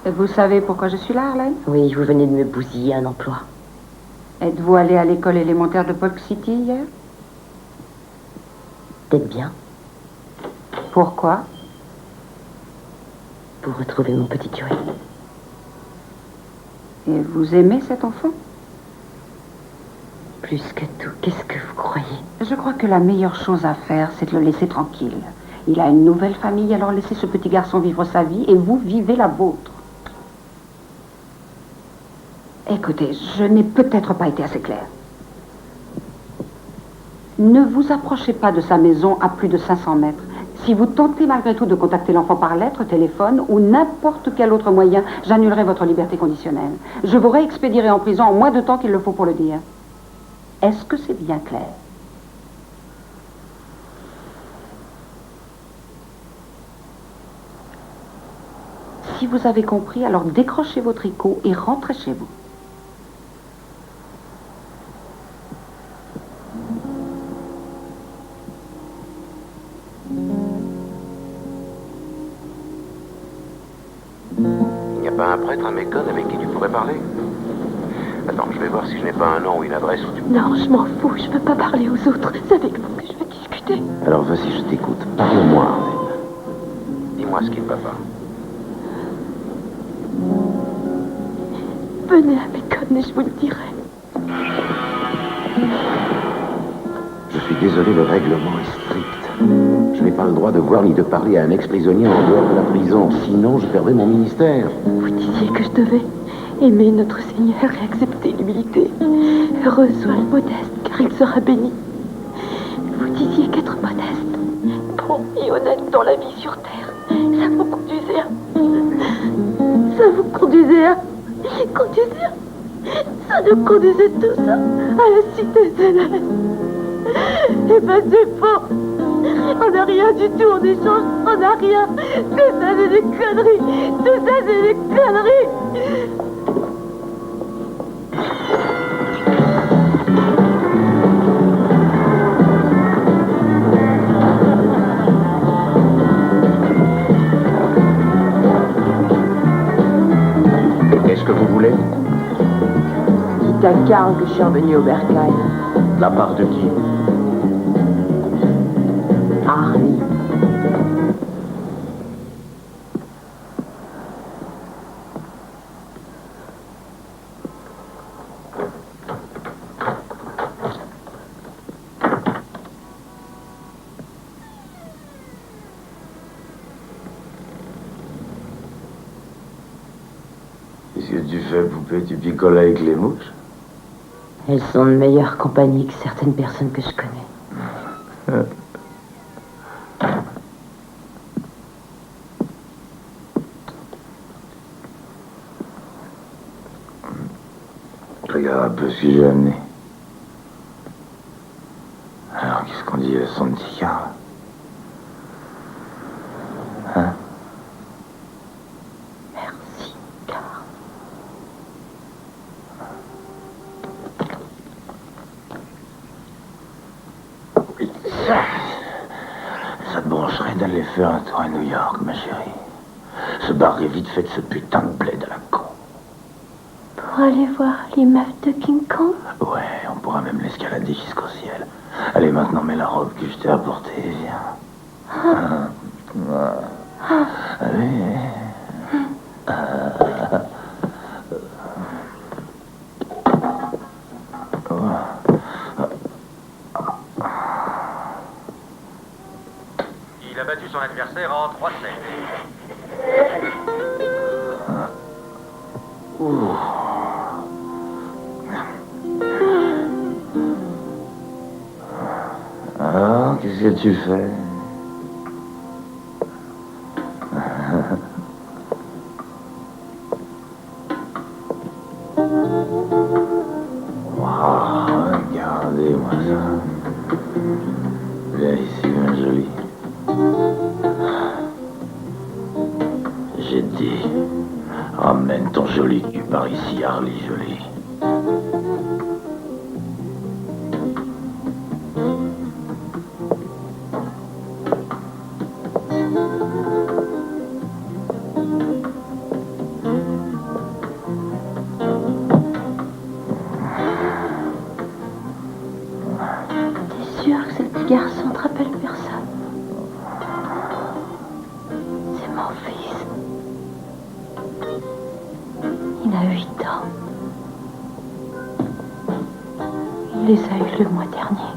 Vous savez pourquoi je suis là, Arlène? Oui, vous venez de me bousiller un emploi. Êtes-vous allée à l'école élémentaire de Polk City hier? Peut-être bien. Pourquoi? Pour retrouver mon petit Joey. Et vous aimez cet enfant? Plus que tout, qu'est-ce que vous croyez? Je crois que la meilleure chose à faire, c'est de le laisser tranquille. Il a une nouvelle famille, alors laissez ce petit garçon vivre sa vie et vous vivez la vôtre. Écoutez, je n'ai peut-être pas été assez claire. Ne vous approchez pas de sa maison à plus de 500 mètres. Si vous tentez malgré tout de contacter l'enfant par lettre, téléphone ou n'importe quel autre moyen, j'annulerai votre liberté conditionnelle. Je vous réexpédierai en prison en moins de temps qu'il le faut pour le dire. Est-ce que c'est bien clair? Si vous avez compris, alors décrochez vos tricots et rentrez chez vous. Il n'y a pas un prêtre à Macon avec qui tu pourrais parler? Attends, je vais voir si je n'ai pas un nom ou une adresse où tu... Non, je m'en fous, je veux pas parler aux autres. C'est avec vous que je veux discuter. Alors vas-y, je t'écoute. Parle-moi, Arlène. Dis-moi ce qui ne va pas. Venez à Macon et je vous le dirai. Je suis désolé, le règlement est strict. Je n'ai pas le droit de voir ni de parler à un ex-prisonnier en dehors de la prison. Sinon, je perdrai mon ministère. Vous disiez que je devais aimer notre Seigneur et accepter l'humilité. Heureux soit le modeste, car il sera béni. Vous disiez qu'être modeste, bon et honnête dans la vie sur terre, ça vous conduisait à... Ça nous conduisait tous à la cité céleste. Eh ben c'est faux. On n'a rien du tout en échange. On n'a rien. Tout ça, c'est des conneries. Tout ça, c'est des conneries. Qu'est-ce que vous voulez? Dites à Karl que je suis revenue au Berghain. De la part de qui? Harley. Qu'est-ce que tu fais, poupée? Tu picoles avec les mouches? Elles sont de meilleure compagnie que certaines personnes que je connais. Regarde un peu ce que j'ai amené. Alors, qu'est-ce qu'on dit à son petit Karl? Hein? Merci, Karl. Ça te brancherait d'aller faire un tour à New York, ma chérie. Se barrer vite fait de ce putain de bled à la con. Pour aller voir les meufs de King Kong? Ouais, on pourra même l'escalader jusqu'au ciel. Allez, maintenant, mets la robe que je t'ai apportée, viens. Allez. Il a battu son adversaire en 3 sets. Alors, qu'est-ce que tu fais? Wow, regardez-moi ça. Viens ici, ma jolie. J'ai dit, ramène ton joli cul par ici, Harley, jolie. T'es sûr que ce petit garçon te rappelle personne? C'est mon fils. Il a 8 ans. Il les a eus le mois dernier.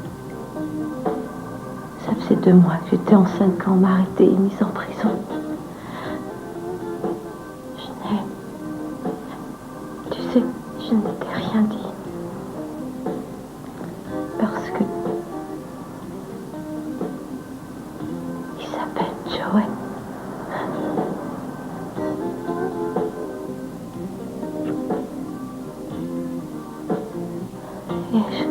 Ça faisait 2 mois que j'étais enceinte quand on m'a arrêtée et mise en prison. Tu sais, je ne t'ai rien dit. Parce que... il s'appelle Joey. Et je...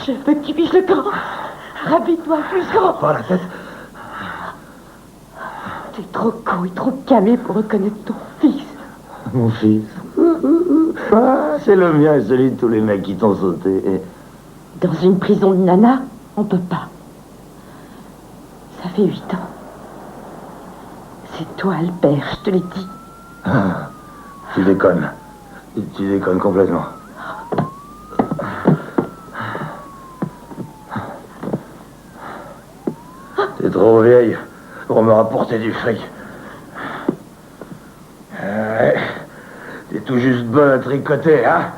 Je veux que tu piches le camp. Rabis-toi plus grand. Pas la tête. T'es trop con et trop camé pour reconnaître ton fils. Mon fils. Ah, c'est le mien et celui de tous les mecs qui t'ont sauté. Dans une prison de nana, on peut pas. Ça fait 8 ans. C'est toi le père, je te l'ai dit. Ah, tu déconnes. Tu déconnes complètement. trop vieille pour me rapporter du fric. T'es tout juste bonne à tricoter, hein?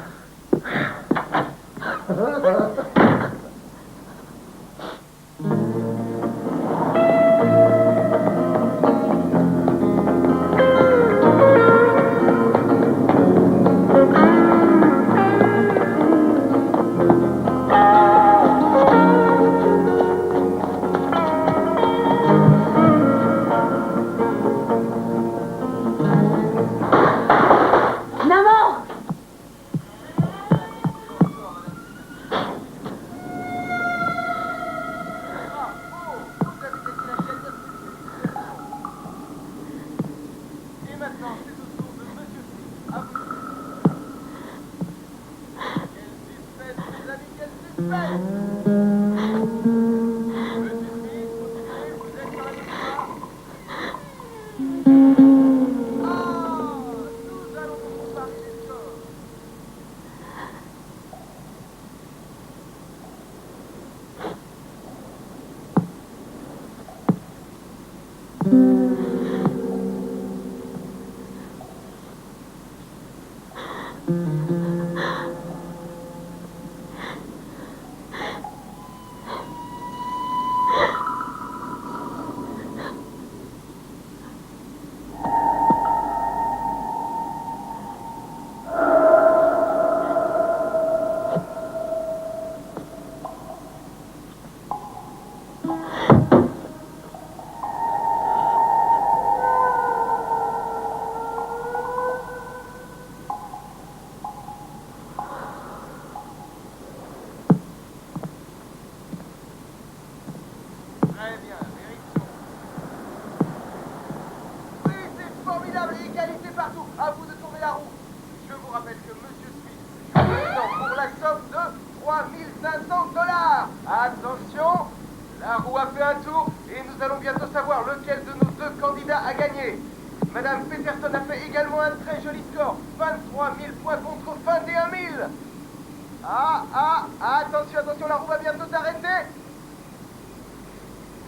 Attention, la roue va bientôt s'arrêter.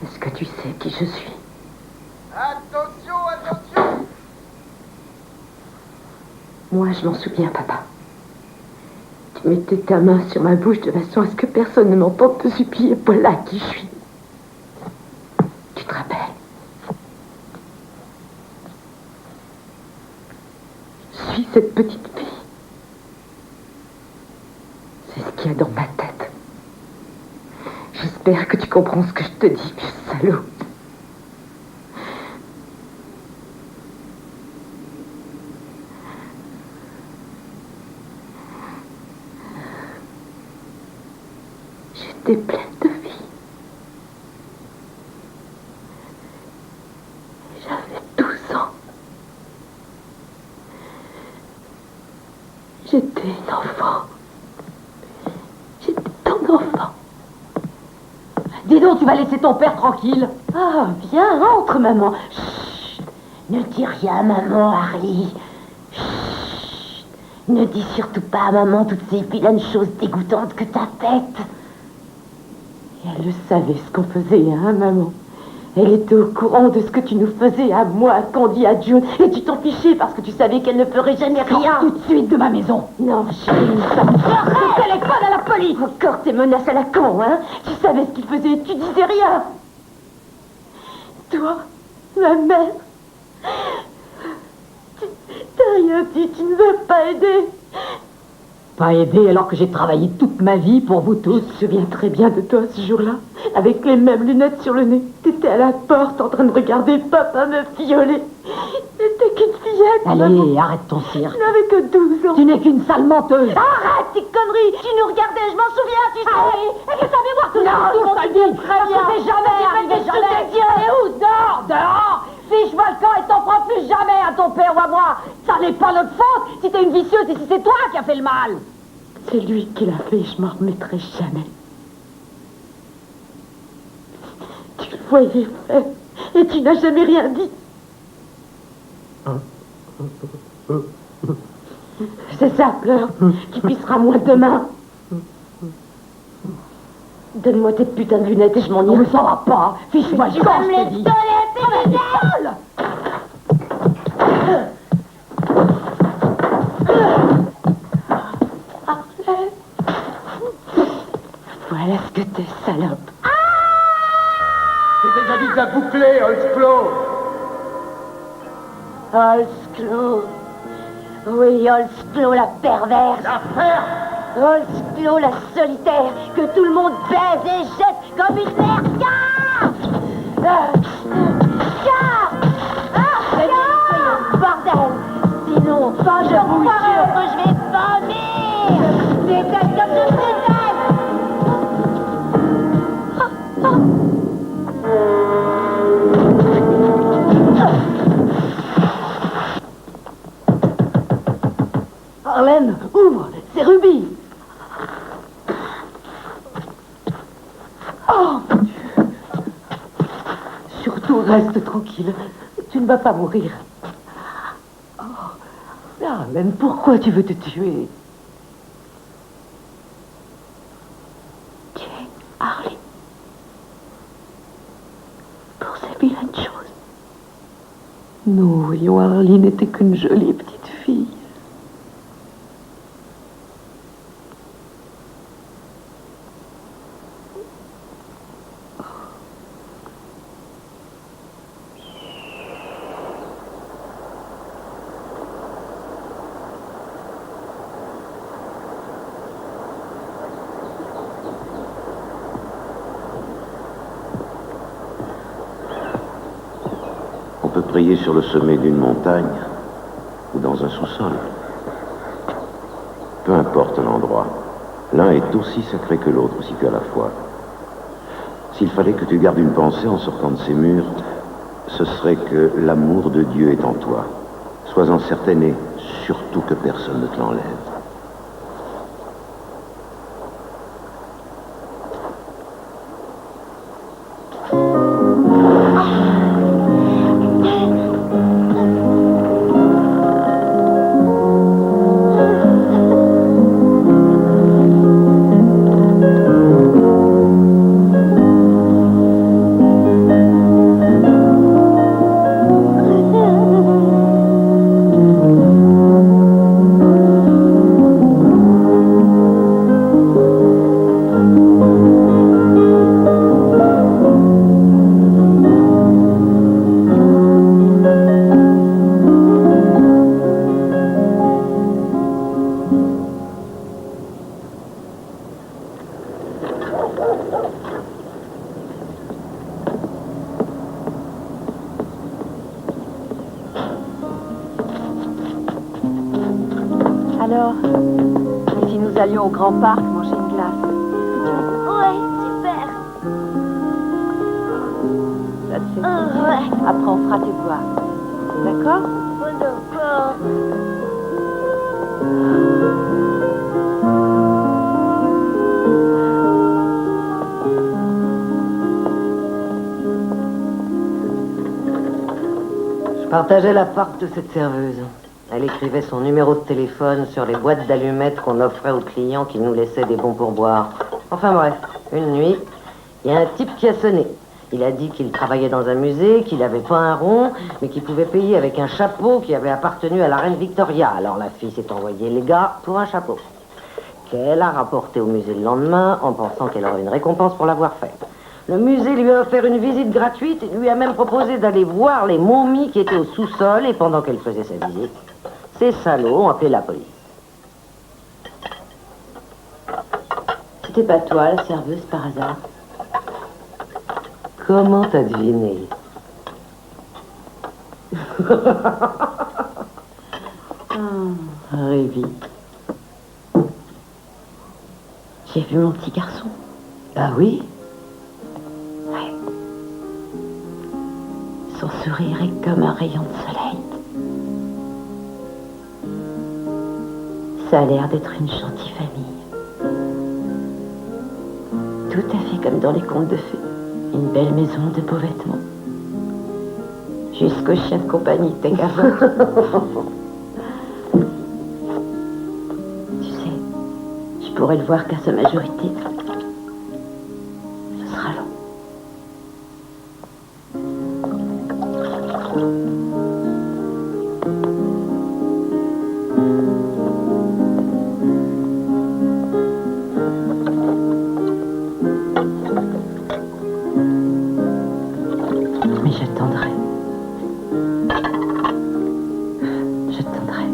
Est-ce que tu sais qui je suis? Attention. Moi, je m'en souviens, papa. Tu mettais ta main sur ma bouche de façon à ce que personne ne m'entende te supplier. Voilà qui je suis. Tu te rappelles? Je suis cette petite fille. C'est ce qu'il y a dans ma tête. J'espère que tu comprends ce que je te dis, vieux salaud. J'étais pleine de vie. J'avais 12 ans. J'étais une enfant. J'étais ton enfant. Dis donc, tu vas laisser ton père tranquille. Ah, viens, rentre, maman. Chut, ne dis rien à maman, Harry. Chut, ne dis surtout pas à maman toutes ces vilaines choses dégoûtantes que t'as faites. Et elle le savait ce qu'on faisait, hein, maman. Elle était au courant de ce que tu nous faisais à moi, à Candy, à June. Et tu t'en fichais parce que tu savais qu'elle ne ferait jamais rien. Tout de suite de ma maison. Non, chérie, ça me Arrête! Téléphone à la police! Encore tes menaces à la con, hein? Tu savais ce qu'il faisait et tu disais rien. Toi, ma mère, t'as rien dit, tu ne veux pas aider. Pas aidé alors que j'ai travaillé toute ma vie pour vous tous. Je me souviens très bien de toi ce jour-là, avec les mêmes lunettes sur le nez. T'étais à la porte en train de regarder papa me violer. T'étais qu'une fillette. Allez, arrête ton cirque. Tu n'avais que 12 ans. Tu n'es qu'une sale menteuse. Arrête tes conneries. Tu nous regardais, je m'en souviens, tu sais. Et que ça fait voir tout non, ça. Tout le monde dit très bien. c'est jamais arrivé, jamais. Et où? Dehors, dehors. Fiche-moi le camp et t'en prends plus jamais à ton père ou à moi. Ça n'est pas notre faute si t'es une vicieuse et si c'est toi qui as fait le mal. C'est lui qui l'a fait, je m'en remettrai jamais. Tu le voyais faire et tu n'as jamais rien dit. C'est ça, pleure. Tu pisseras moins demain. Donne-moi tes putains de lunettes et je m'en irai. Mais ça va pas. Fiche-moi, je Tu vas me les t'ai dit. donner, tes lunettes! Voilà ce que t'es, salope. J'ai déjà dit de la boucler, Holzklo. Holzklo. Oui, Holzklo, la perverse. La ferme. Holzklo, la solitaire, que tout le monde baise et jette comme une merde. Bordel. Sinon, je vous jure que je vais vomir. Déteste comme je me déteste. Arlène, ouvre, c'est Ruby. Oh, mon Dieu. Surtout, reste tranquille. Tu ne vas pas mourir. Oh, Arlène, pourquoi tu veux te tuer? Tuer Harley. Pour ces vilaines choses. Non, voyons, Harley n'était qu'une jolie petite fille. On peut prier sur le sommet d'une montagne ou dans un sous-sol. Peu importe l'endroit, l'un est aussi sacré que l'autre si tu as la foi. S'il fallait que tu gardes une pensée en sortant de ces murs, ce serait que l'amour de Dieu est en toi. Sois-en certaine et surtout que personne ne te l'enlève. Alors, et si nous allions au grand parc manger une glace? Ouais, super. Ça te fait Ouais. Après, on fera tes doigts. D'accord? Oh, d'accord. Je partageais l'appart de cette serveuse. Elle écrivait son numéro de téléphone sur les boîtes d'allumettes qu'on offrait aux clients qui nous laissaient des bons pourboires. Enfin bref, une nuit, il y a un type qui a sonné. Il a dit qu'il travaillait dans un musée, qu'il avait pas un rond, mais qu'il pouvait payer avec un chapeau qui avait appartenu à la reine Victoria. Alors la fille s'est envoyée les gars pour un chapeau, qu'elle a rapporté au musée le lendemain en pensant qu'elle aurait une récompense pour l'avoir fait. Le musée lui a offert une visite gratuite et lui a même proposé d'aller voir les momies qui étaient au sous-sol. Et pendant qu'elle faisait sa visite, ces salauds ont appelé la police. C'était pas toi, la serveuse, par hasard? Comment t'as deviné? Révi. J'ai vu mon petit garçon. Ah oui? Ouais. Son sourire est comme un rayon de soleil. Ça a l'air d'être une gentille famille. Tout à fait comme dans les contes de fées. Une belle maison, de beaux vêtements. Jusqu'au chien de compagnie de tes garçons. Tu sais, je pourrais le voir qu'à sa majorité. Mais j'attendrai. J'attendrai.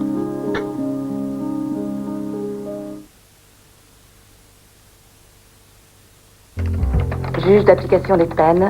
Juge d'application des peines,